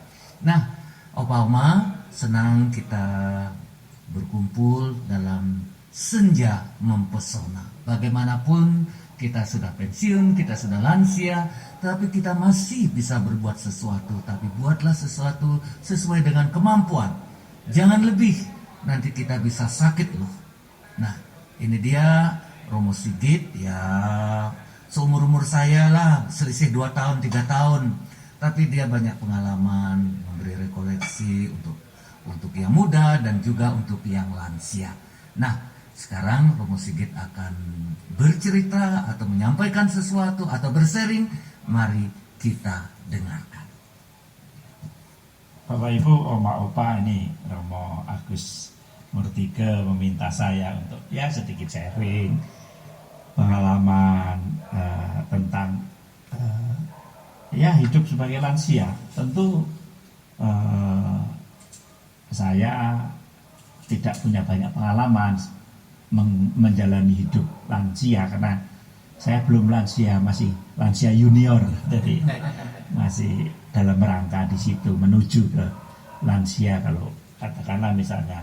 Nah, Opa Oma, senang kita berkumpul dalam senja mempesona. Bagaimanapun kita sudah pensiun, kita sudah lansia, tapi kita masih bisa berbuat sesuatu. Tapi buatlah sesuatu sesuai dengan kemampuan. Jangan lebih, nanti kita bisa sakit loh. Nah, ini dia Romo Sigit ya, seumur-umur saya lah, selisih 2 tahun, 3 tahun. Tapi dia banyak pengalaman, memberi rekoleksi untuk yang muda dan juga untuk yang lansia. Nah, sekarang Romo Sigit akan bercerita atau menyampaikan sesuatu atau bersharing. Mari kita dengarkan. Bapak Ibu, Oma Opa, ini Romo Agus Murtike meminta saya untuk ya sedikit sharing pengalaman tentang ya hidup sebagai lansia. Tentu saya tidak punya banyak pengalaman menjalani hidup lansia karena saya belum lansia, masih lansia junior, jadi masih dalam rangka di situ menuju ke lansia. Kalau katakanlah misalnya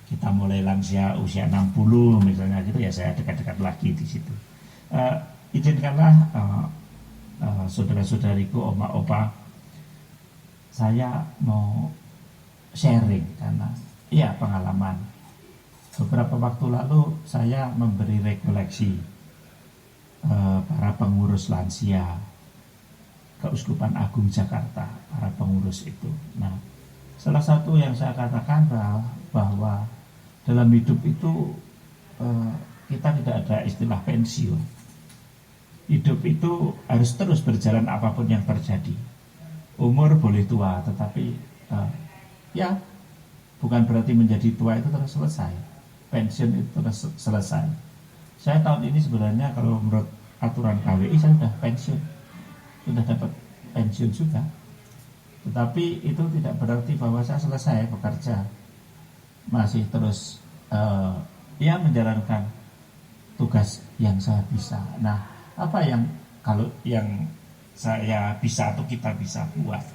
kita mulai lansia usia 60 misalnya gitu ya, saya dekat-dekat lagi di situ. Izinkanlah saudara-saudariku, Oma Opa, saya mau sharing karena ya pengalaman. Beberapa waktu lalu saya memberi rekoleksi para pengurus lansia Keuskupan Agung Jakarta, para pengurus itu. Nah, salah satu yang saya katakan bahwa dalam hidup itu kita tidak ada istilah pensiun. Hidup itu harus terus berjalan apapun yang terjadi. Umur boleh tua, tetapi ya bukan berarti menjadi tua itu terus selesai. Pensiun itu terus selesai. Saya tahun ini sebenarnya kalau menurut aturan KWI saya sudah pensiun, sudah dapat pensiun juga. Tetapi itu tidak berarti bahwa saya selesai bekerja, masih terus ya menjalankan tugas yang saya bisa. Nah, apa yang kalau yang saya bisa atau kita bisa buat?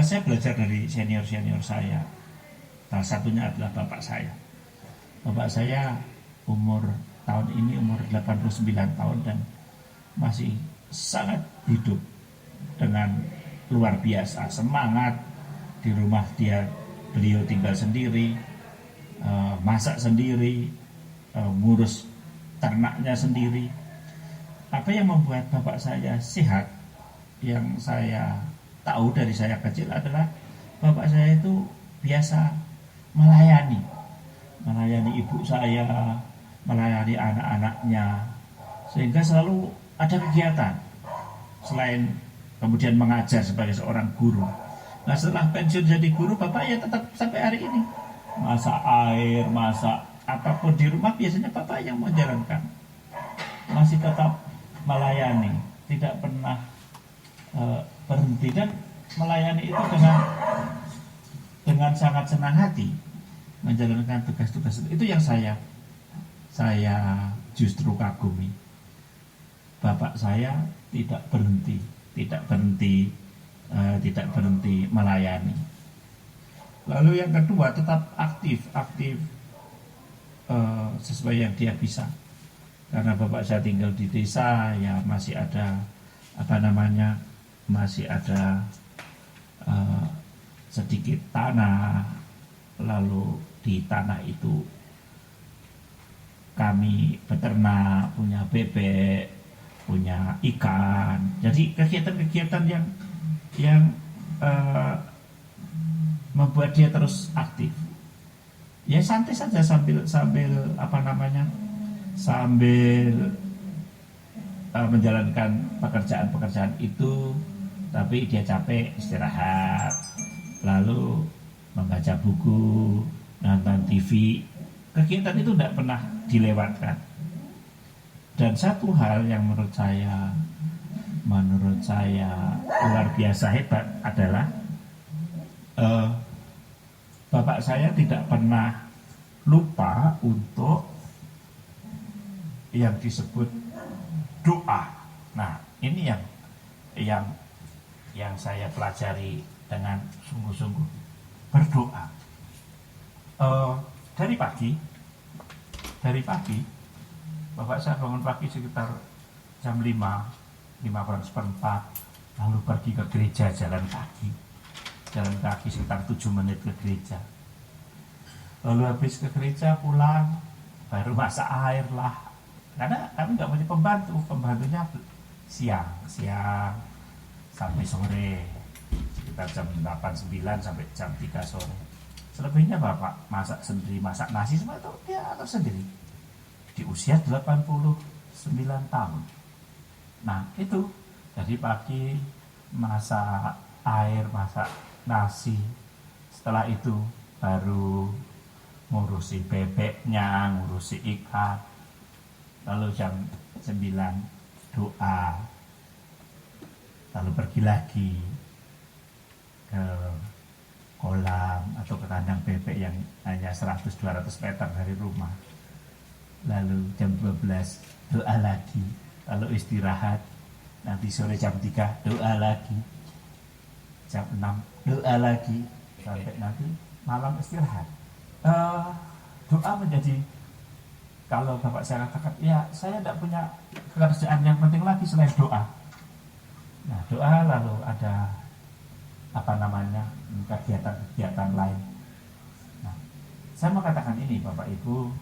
Saya belajar dari senior-senior saya. Salah satunya adalah bapak saya. Bapak saya tahun ini umur 89 tahun dan masih sangat hidup dengan luar biasa, semangat. Di rumah beliau tinggal sendiri, masak sendiri, ngurus ternaknya sendiri. Apa yang membuat bapak saya sehat, yang saya tahu dari saya kecil adalah bapak saya itu biasa melayani ibu saya, melayani anak-anaknya, sehingga selalu ada kegiatan selain kemudian mengajar sebagai seorang guru. Nah, setelah pensiun jadi guru, bapak ya tetap sampai hari ini masak air, masak apapun di rumah biasanya bapak yang menjalankan, masih tetap melayani, tidak pernah berhenti, dan melayani itu dengan sangat senang hati menjalankan tugas-tugas itu yang saya justru kagumi. Bapak saya tidak berhenti melayani. Lalu yang kedua, tetap aktif sesuai yang dia bisa. Karena bapak saya tinggal di desa, ya masih ada masih ada sedikit tanah. Lalu di tanah itu kami beternak, punya bebek, punya ikan. Jadi kegiatan-kegiatan yang membuat dia terus aktif. Ya santai saja sambil menjalankan pekerjaan itu, tapi dia capek istirahat, lalu membaca buku, nonton TV. Kegiatan itu tidak pernah dilewatkan. Dan satu hal yang menurut saya luar biasa hebat adalah bapak saya tidak pernah lupa untuk yang disebut doa. Nah, ini yang saya pelajari dengan sungguh-sungguh, berdoa. Dari pagi, bapak saya bangun pagi sekitar jam 5 kurang seperempat, lalu pergi ke gereja jalan kaki sekitar 7 menit ke gereja. Lalu habis ke gereja pulang, baru masak air lah. Karena kami nggak punya pembantunya siang sampai sore, sekitar jam 8-9 sampai jam 3 sore. Selebihnya bapak masak sendiri, masak nasi semua itu dia atur sendiri. Di usia 89 tahun. Nah itu dari pagi masak air, masak nasi, setelah itu baru ngurusi bebeknya, ngurusi ikan, lalu jam 9 doa, lalu pergi lagi ke kolam atau ke kandang bebek yang hanya 100-200 meter dari rumah, lalu jam 12 doa lagi, lalu istirahat, nanti sore jam 3 doa lagi, jam 6 doa lagi, sampai nanti malam istirahat. Doa menjadi, kalau bapak saya katakan, ya saya tidak punya pekerjaan yang penting lagi selain doa. Nah doa, lalu ada kegiatan lain. Nah, saya mau katakan ini Bapak Ibu,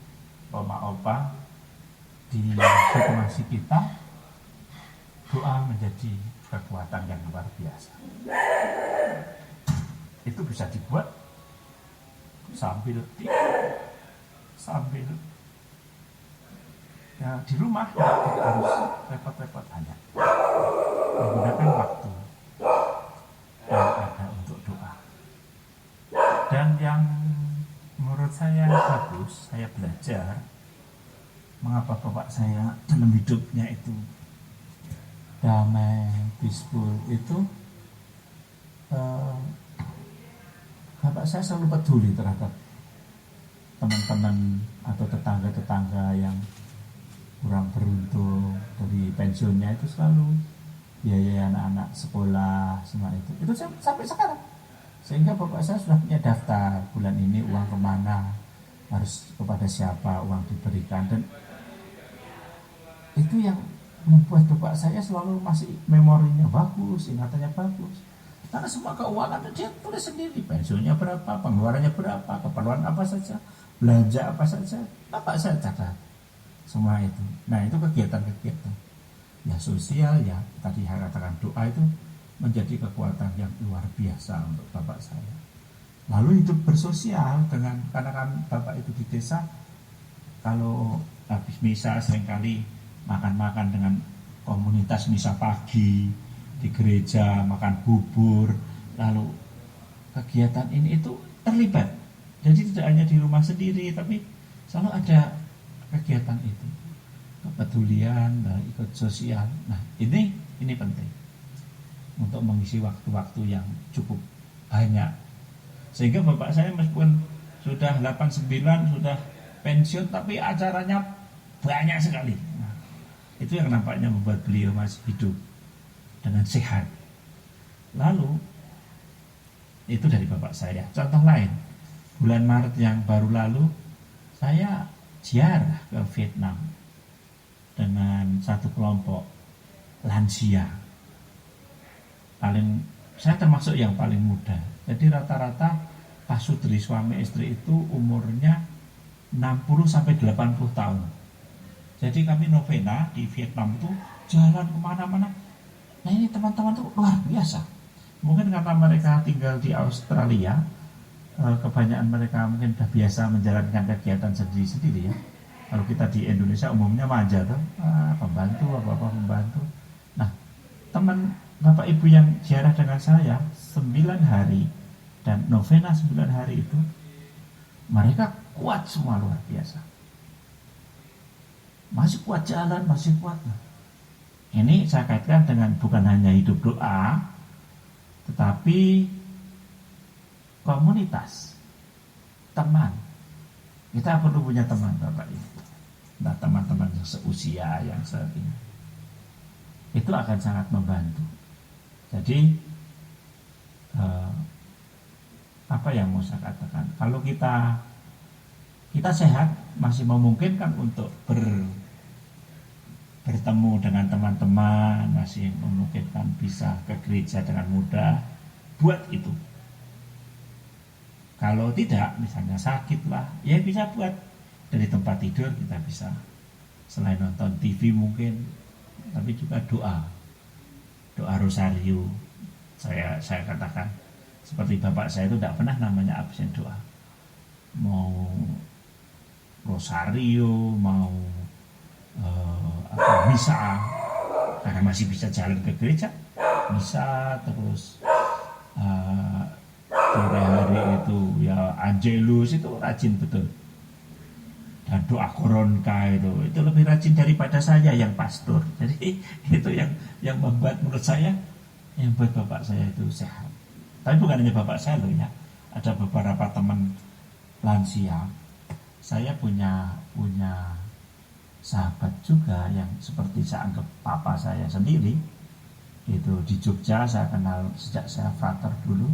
Oma Opa, di situasi kita, doa menjadi kekuatan yang luar biasa. Itu bisa dibuat sambil ya, di rumah tidak harus repot-repot, hanya menggunakan waktu yang ada untuk doa. Dan yang menurut saya bagus, saya belajar mengapa bapak saya dalam hidupnya itu damai, peaceful, itu bapak saya selalu peduli terhadap teman-teman atau tetangga-tetangga yang kurang beruntung. Dari pensiunnya itu selalu biaya anak-anak sekolah, semua itu sampai sekarang. Sehingga bapak saya sudah punya daftar, bulan ini uang kemana, harus kepada siapa uang diberikan. Dan itu yang membuat bapak saya selalu masih memorinya bagus, ingatannya bagus. Karena semua keuangan dia tulis sendiri, pensiunnya berapa, pengeluarannya berapa, keperluan apa saja, belanja apa saja, bapak saya catat semua itu. Nah itu kegiatan-kegiatan ya sosial, ya tadi saya katakan doa itu menjadi kekuatan yang luar biasa untuk bapak saya. Lalu hidup bersosial dengan, karena kan bapak itu di desa, kalau habis misa seringkali makan-makan dengan komunitas misa pagi di gereja, makan bubur, lalu kegiatan ini itu terlibat. Jadi tidak hanya di rumah sendiri, tapi selalu ada kegiatan itu, kepedulian dan ikut sosial. Nah ini penting untuk mengisi waktu-waktu yang cukup banyak. Sehingga bapak saya meskipun sudah 89, sudah pensiun, tapi acaranya banyak sekali. Nah, itu yang nampaknya membuat beliau masih hidup dengan sehat. Lalu itu dari bapak saya. Contoh lain, bulan Maret yang baru lalu saya ziarah ke Vietnam dengan satu kelompok lansia. Saya termasuk yang paling muda. Jadi rata-rata pasutri suami istri itu umurnya 60-80 tahun. Jadi kami novena di Vietnam itu jalan kemana-mana. Nah ini teman-teman tuh luar biasa. Mungkin karena mereka tinggal di Australia, kebanyakan mereka mungkin sudah biasa menjalankan kegiatan sendiri-sendiri ya. Kalau kita di Indonesia umumnya manja tuh, pembantu, apa-apa pembantu. Nah teman Bapak Ibu yang ziarah dengan saya 9 hari dan novena 9 hari itu, mereka kuat semua, luar biasa. Masih kuat jalan, masih kuat. Ini saya kaitkan dengan bukan hanya hidup doa, tetapi komunitas teman. Kita perlu punya teman Bapak Ibu. Nah, teman-teman yang seusia, yang ini, itu akan sangat membantu. Jadi apa yang mau saya katakan? Kalau kita sehat, masih memungkinkan untuk bertemu dengan teman-teman, masih memungkinkan bisa ke gereja dengan mudah, buat itu. Kalau tidak, misalnya sakit lah, ya bisa buat dari tempat tidur. Kita bisa selain nonton TV mungkin, tapi juga doa rosario. Saya katakan seperti bapak saya itu tidak pernah namanya absen doa. Mau rosario, mau misa, karena masih bisa jalan ke gereja, misa, terus sore hari itu ya Angelus itu rajin betul, dan doa koronka itu lebih rajin daripada saya yang pastor. Jadi itu yang membuat, menurut saya, yang buat bapak saya itu sehat. Tapi bukan hanya bapak saya loh ya, ada beberapa teman lansia. Saya punya sahabat juga yang seperti saya anggap papa saya sendiri. Itu di Jogja, saya kenal sejak saya frater dulu.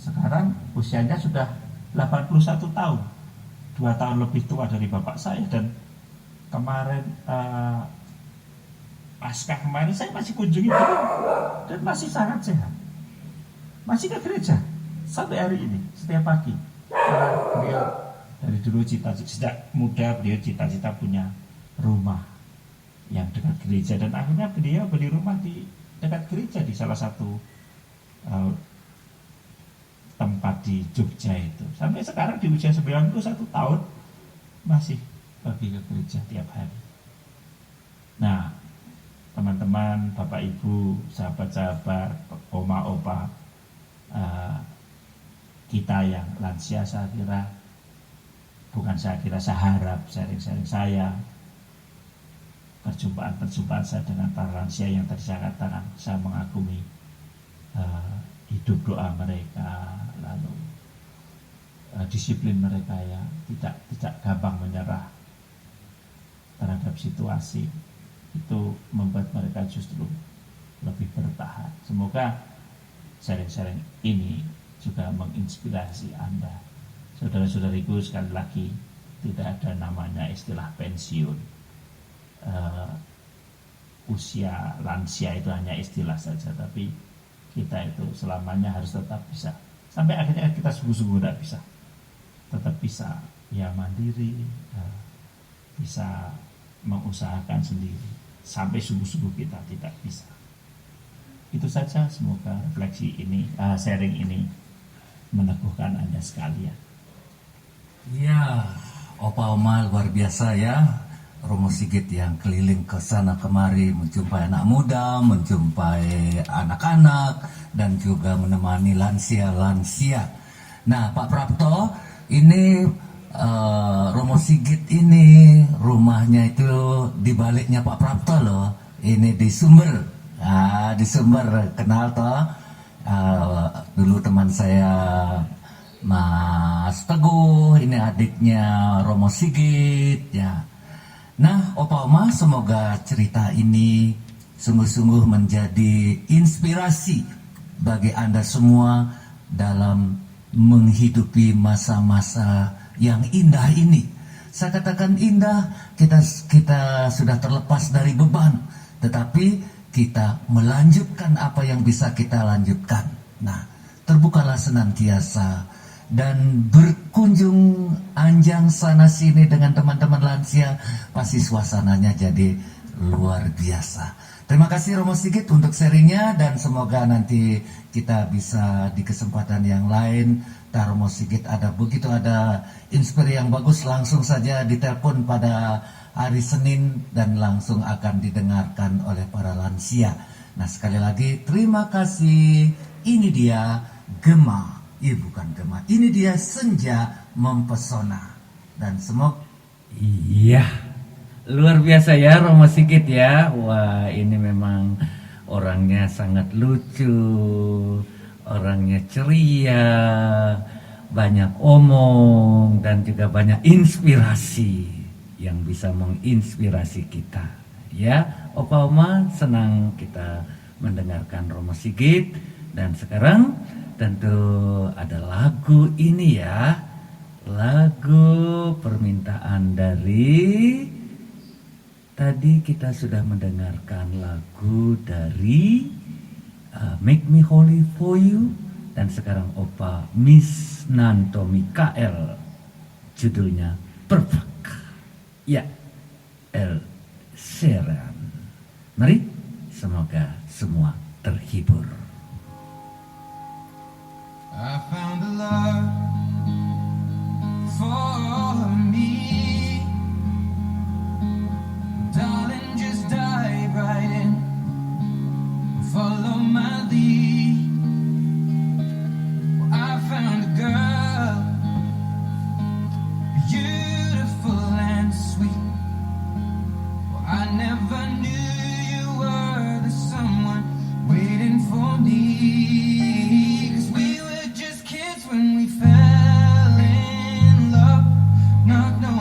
Sekarang usianya sudah 81 tahun, 2 tahun lebih tua dari bapak saya. Dan kemarin pasca kemarin saya masih kunjungi beliau dan masih sangat sehat, masih ke gereja sampai hari ini setiap pagi. Karena beliau dari dulu sejak muda beliau cita-cita punya rumah yang dekat gereja, dan akhirnya beliau beli rumah di dekat gereja di salah satu tempat di Jogja itu. Sampai sekarang di usia 91 tahun masih pergi ke gereja tiap hari. Nah, teman-teman, Bapak Ibu, sahabat-sahabat, oma opa, kita yang lansia, saya harap sharing-sharing saya, perjumpaan saya dengan para lansia yang tadi saya katakan, saya mengagumi hidup doa mereka, lalu disiplin mereka ya, tidak gampang menyerah terhadap situasi. Itu membuat mereka justru lebih bertahan. Semoga sharing-sharing ini juga menginspirasi Anda. Saudara-saudariku, sekali lagi, tidak ada namanya istilah pensiun. Usia lansia itu hanya istilah saja, tapi kita itu selamanya harus tetap bisa. Sampai akhirnya kita sungguh-sungguh tidak bisa. Tetap bisa ya mandiri, bisa mengusahakan sendiri. Sampai sungguh-sungguh kita tidak bisa. Itu saja, semoga refleksi ini, sharing ini meneguhkan Anda sekalian. Ya, Opa Oma luar biasa ya. Romo Sigit yang keliling ke sana kemari, menjumpai anak muda, menjumpai anak-anak, dan juga menemani lansia-lansia. Nah, Pak Prapto, ini Romo Sigit ini rumahnya itu di baliknya Pak Prapto loh. Ini di Sumber. Di Sumber, kenal toh? Dulu teman saya Mas Teguh, ini adiknya Romo Sigit ya. Nah, Opa Oma, semoga cerita ini sungguh-sungguh menjadi inspirasi bagi Anda semua dalam menghidupi masa-masa yang indah ini. Saya katakan indah, kita sudah terlepas dari beban, tetapi kita melanjutkan apa yang bisa kita lanjutkan. Nah, terbukalah senantiasa dan berkunjung anjang sana sini dengan teman-teman lansia, pasti suasananya jadi luar biasa. Terima kasih Romo Sigit untuk sharingnya, dan semoga nanti kita bisa di kesempatan yang lain. Romo Sigit ada inspirasi yang bagus, langsung saja ditelepon pada hari Senin dan langsung akan didengarkan oleh para lansia. Nah, sekali lagi terima kasih. Ini dia Gema, bukan Gema, ini dia Senja Mempesona. Dan semoga iya, luar biasa ya Romo Sigit ya. Wah, ini memang orangnya sangat lucu, orangnya ceria, banyak omong dan juga banyak inspirasi yang bisa menginspirasi kita. Ya, Opa Oma senang kita mendengarkan Romo Sigit, dan sekarang tentu ada lagu ini ya, lagu permintaan dari tadi kita sudah mendengarkan lagu dari Make Me Holy For You, dan sekarang Opa Miss Nanto Mikael, judulnya Perfect. Ya, El Sheeran. Mari, semoga semua terhibur. I found a love for me, darling, just dive right in, follow my lead. I found a girl, beautiful and sweet. Well, I never knew you were the someone waiting for me. 'Cause we were just kids when we fell in love, not knowing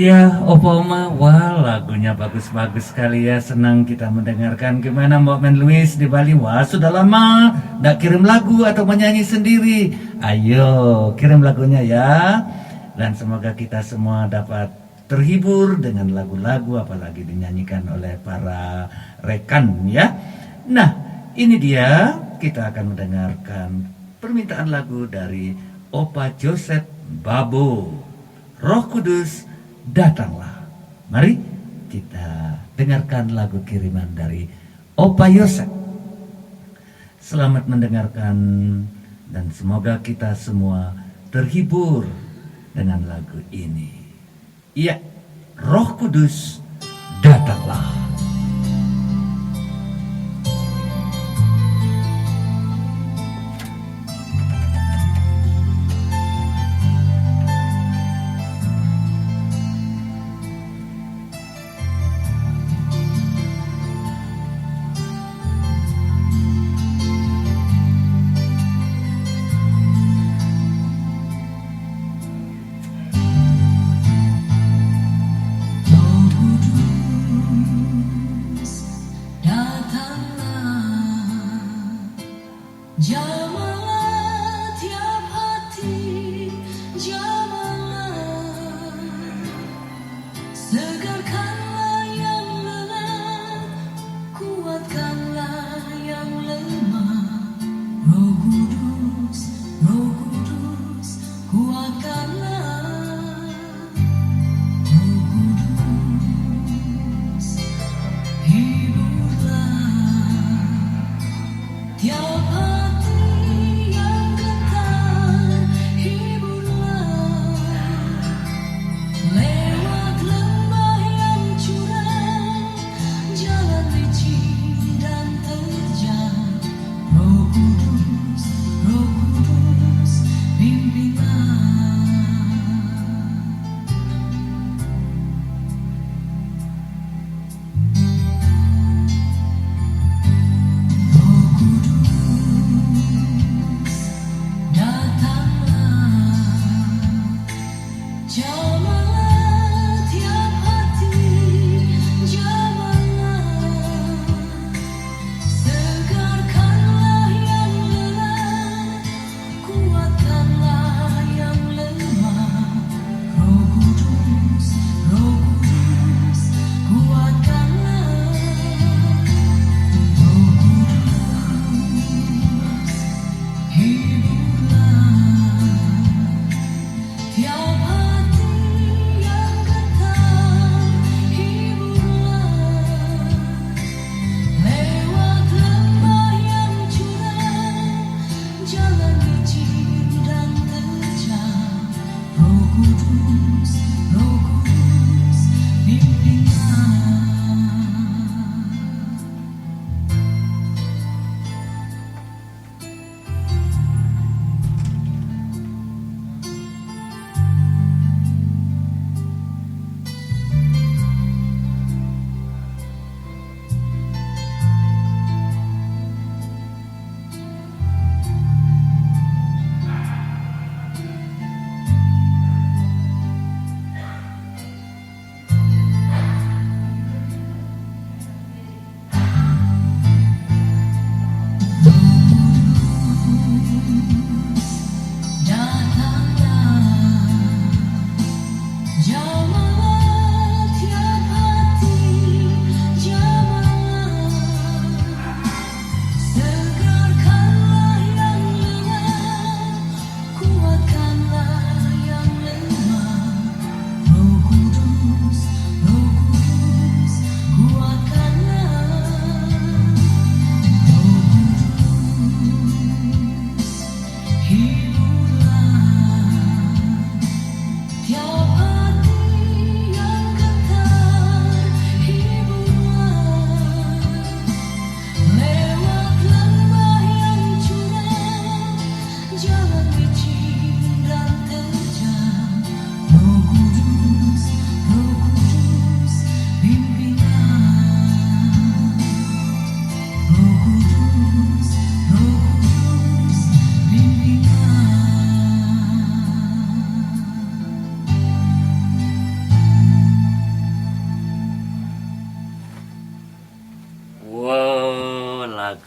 Iya, Opa Oma, wah lagunya bagus-bagus sekali ya. Senang kita mendengarkan. Gimana Mbak Men Louis di Bali? Wah, sudah lama nggak kirim lagu atau menyanyi sendiri. Ayo, kirim lagunya ya. Dan semoga kita semua dapat terhibur dengan lagu-lagu apalagi dinyanyikan oleh para rekan ya. Nah, ini dia kita akan mendengarkan permintaan lagu dari Opa Joseph Babo. Roh Kudus datanglah. Mari kita dengarkan lagu kiriman dari Opa Yosef. Selamat mendengarkan dan semoga kita semua terhibur dengan lagu ini. Iya, Roh Kudus datanglah. Jamalah tiap hati, jamalah segarkanlah yang lelah, kuatkanlah yang lemah. Roh Kudus, Roh Kudus, kuatkanlah. Roh Kudus, hiburlah tiap hati yang getar, hiburlah lewat lembah yang curam, jalan licin dan terjal. Roh Kudus, Roh Kudus, pimpinlah. Roh Kudus,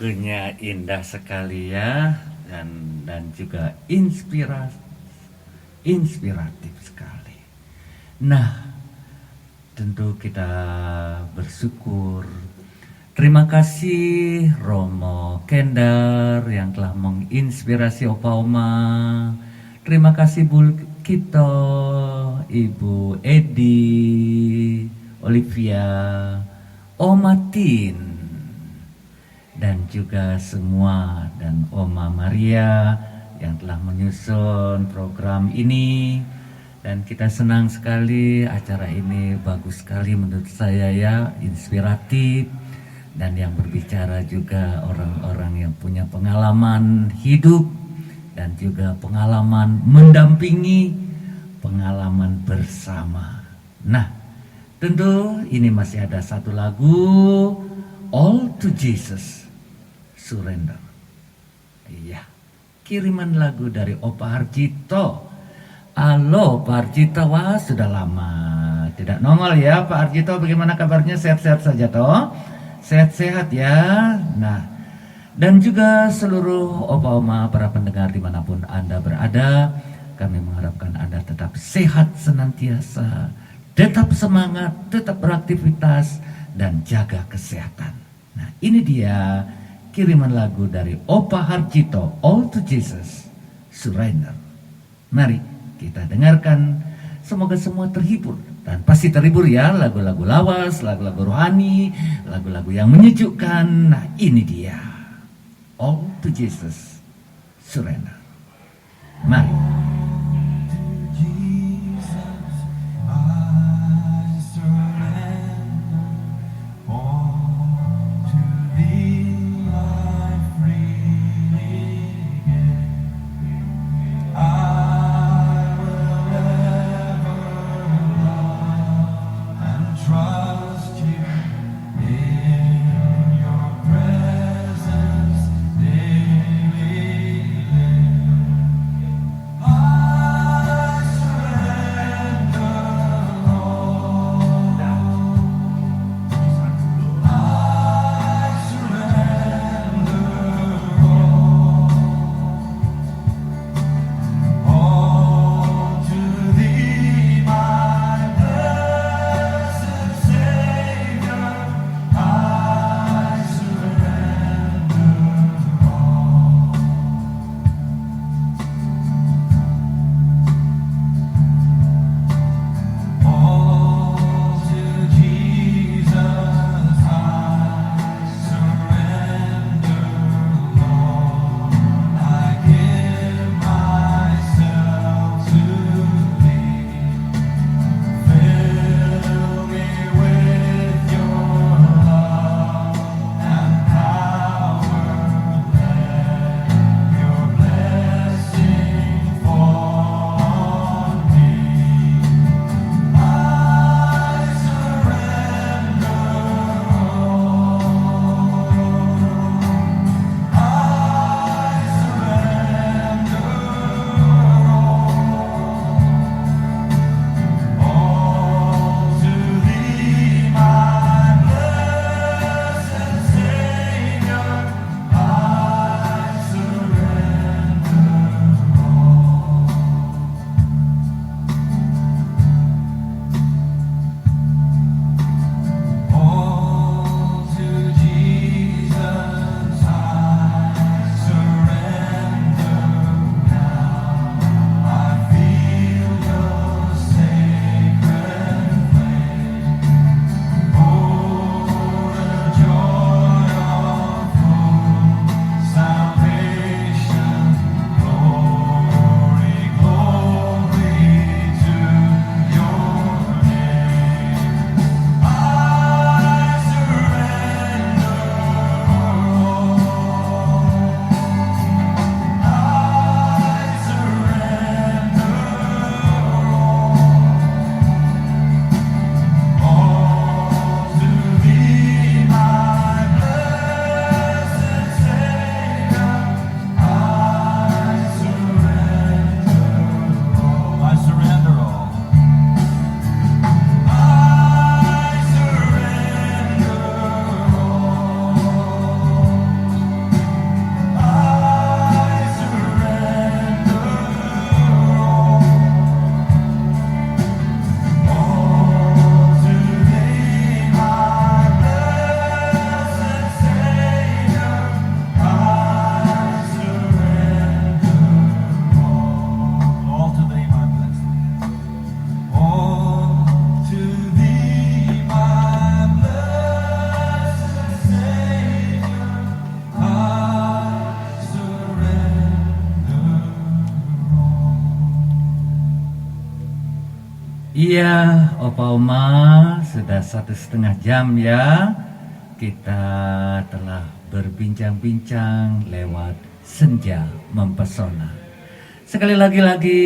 lagunya indah sekali ya, dan juga inspiratif sekali. Nah, tentu kita bersyukur. Terima kasih Romo Kendar yang telah menginspirasi Opa Oma. Terima kasih Bu Kito, Ibu Edi, Olivia, Oma Tin, dan juga semua, dan Oma Maria yang telah menyusun program ini. Dan kita senang sekali, acara ini bagus sekali menurut saya ya, inspiratif. Dan yang berbicara juga orang-orang yang punya pengalaman hidup dan juga pengalaman mendampingi, pengalaman bersama. Nah, tentu ini masih ada satu lagu, All to Jesus, Surrender. Iya, kiriman lagu dari Opa Harjito. Halo Pak Harjito, wah sudah lama tidak nongol ya Pak Harjito, bagaimana kabarnya? Sehat-sehat saja toh? Sehat-sehat ya. Nah, dan juga seluruh Opa Oma, para pendengar dimanapun Anda berada, kami mengharapkan Anda tetap sehat senantiasa, tetap semangat, tetap beraktivitas, dan jaga kesehatan. Nah, ini dia kiriman lagu dari Opa Harjito, All to Jesus, Surrender. Mari kita dengarkan, semoga semua terhibur. Dan pasti terhibur ya, lagu-lagu lawas, lagu-lagu rohani, lagu-lagu yang menyejukkan. Nah, ini dia, All to Jesus, Surrender. Mari. I Iya, Opa Oma, sudah 1,5 jam ya. Kita telah berbincang-bincang lewat senja mempesona. Sekali lagi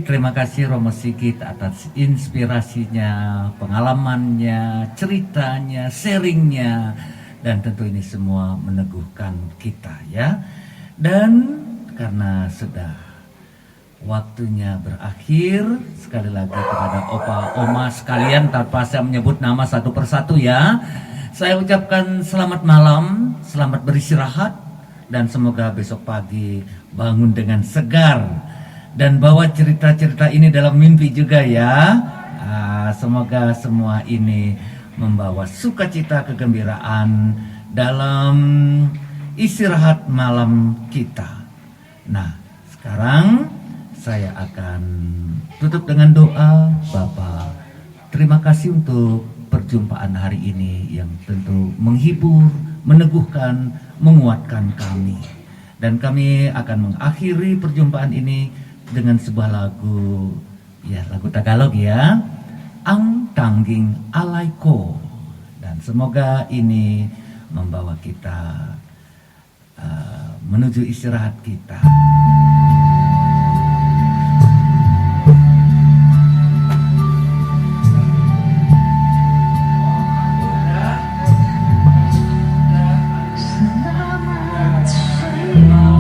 terima kasih Romo Sigit atas inspirasinya, pengalamannya, ceritanya, sharingnya, dan tentu ini semua meneguhkan kita ya. Dan karena sudah waktunya berakhir, sekali lagi kepada Opa Oma sekalian tanpa saya menyebut nama satu persatu ya, saya ucapkan selamat malam, selamat beristirahat, dan semoga besok pagi bangun dengan segar dan bawa cerita-cerita ini dalam mimpi juga ya. Semoga semua ini membawa sukacita, kegembiraan dalam istirahat malam kita. Nah, sekarang saya akan tutup dengan doa. Bapak, terima kasih untuk perjumpaan hari ini yang tentu menghibur, meneguhkan, menguatkan kami. Dan kami akan mengakhiri perjumpaan ini dengan sebuah lagu, ya lagu Tagalog ya, Ang Tangging Alaiko. Dan semoga ini membawa kita menuju istirahat kita. Oh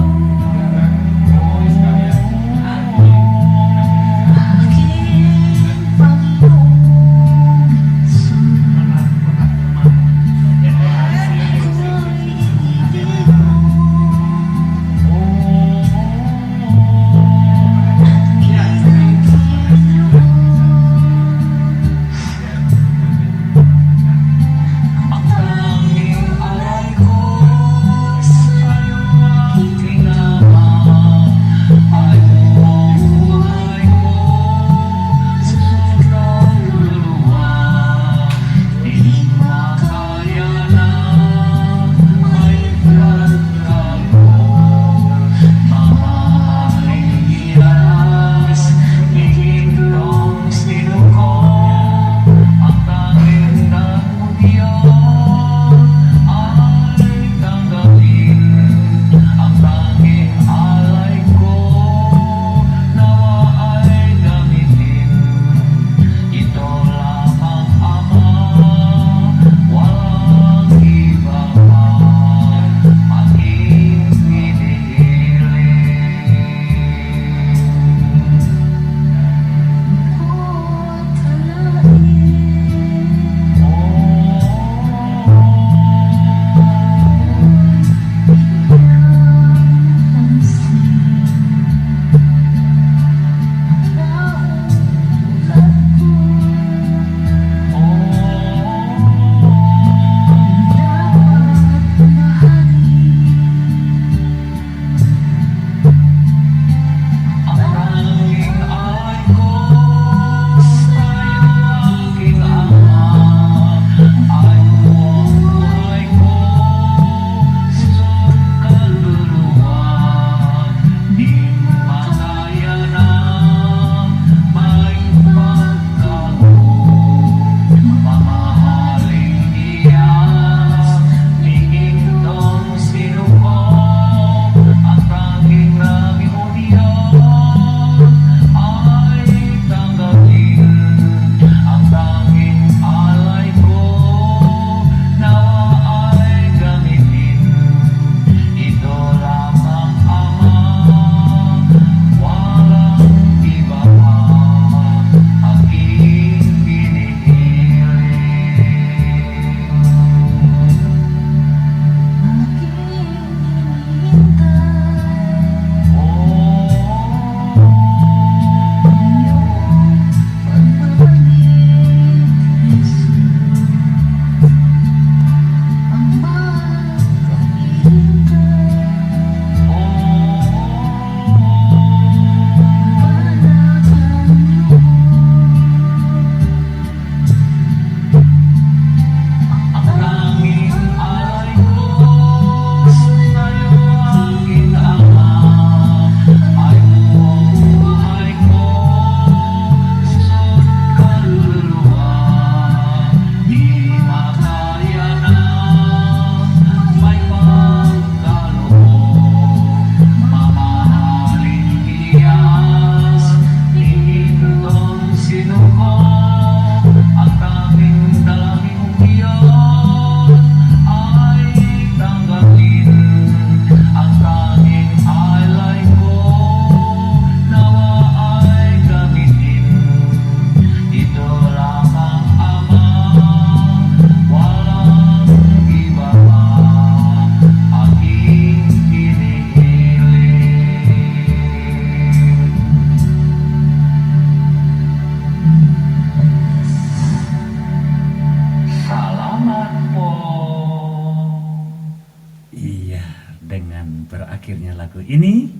berakhirnya lagu ini,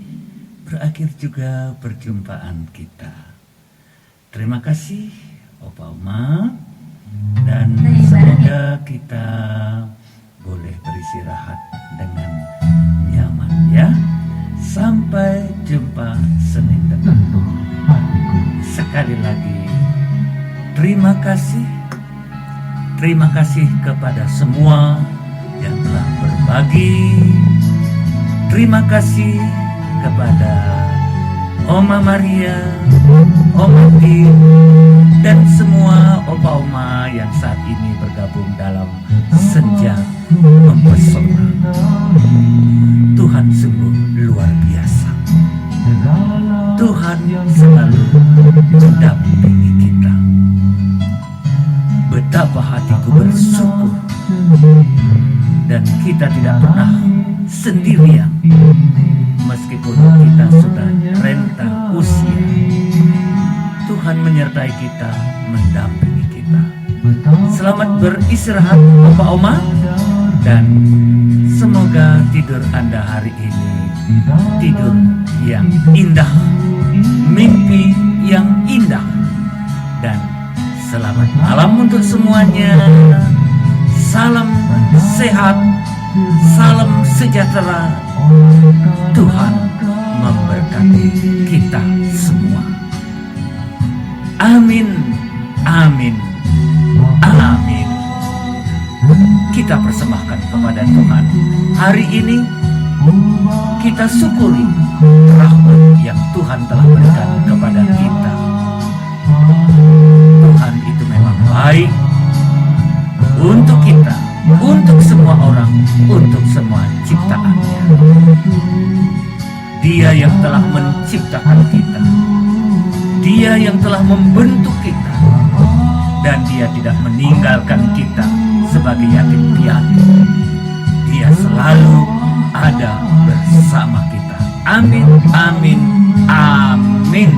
berakhir juga perjumpaan kita. Terima kasih Opa Oma, dan semoga kita boleh beristirahat dengan nyaman ya. Sampai jumpa Senin depan. Sekali lagi terima kasih. Terima kasih kepada semua yang telah berbagi. Terima kasih kepada Oma Maria, Oma Din, dan semua Opa Oma yang saat ini bergabung dalam Senja Mempesona. Tuhan sungguh luar biasa. Tuhan selalu mendampingi kita. Betapa hatiku bersyukur, dan kita tidak pernah sendirian. Meskipun kita sudah renta usia, Tuhan menyertai kita, mendampingi kita. Selamat beristirahat Opa Oma, dan semoga tidur Anda hari ini tidur yang indah, mimpi yang indah, dan selamat malam untuk semuanya. Salam sehat, salam sejahtera. Tuhan memberkati kita semua. Amin, amin, amin. Kita persembahkan kepada Tuhan hari ini. Kita syukuri rahmat yang Tuhan telah berikan kepada kita. Tuhan itu memang baik untuk kita, untuk semua orang, untuk semua ciptaannya. Dia yang telah menciptakan kita, Dia yang telah membentuk kita, dan Dia tidak meninggalkan kita sebagai yatim piatu. Dia selalu ada bersama kita. Amin, amin, amin.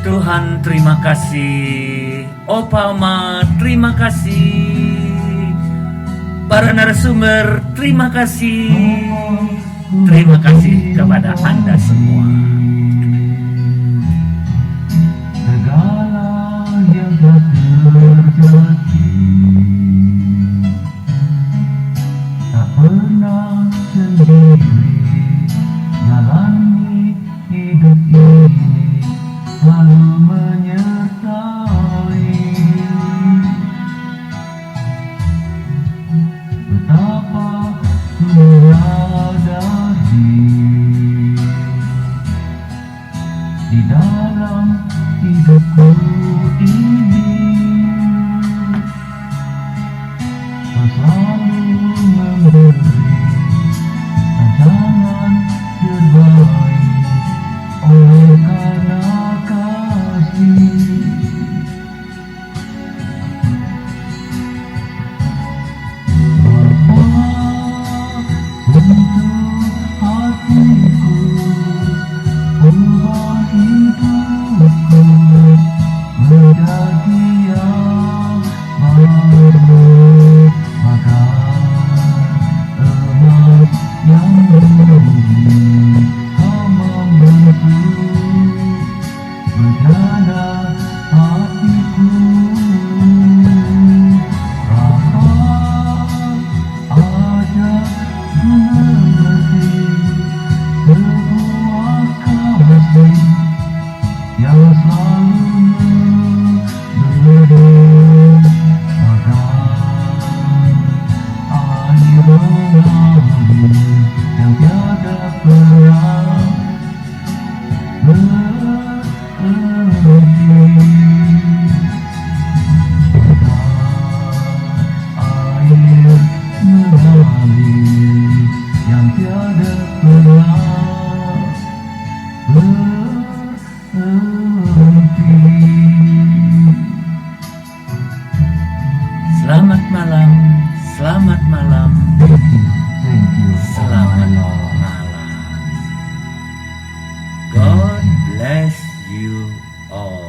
Tuhan terima kasih, Opa Oma terima kasih, para narasumber terima kasih, terima kasih kepada Anda semua. Segala yang terjadi tak pernah sendiri, jalani hidup ini selalu menyertai. Betapa menyadari di dalam hidupku ini. Selamat malam, selamat malam, Thank you, selamat oh my Lord. malam. God bless you all.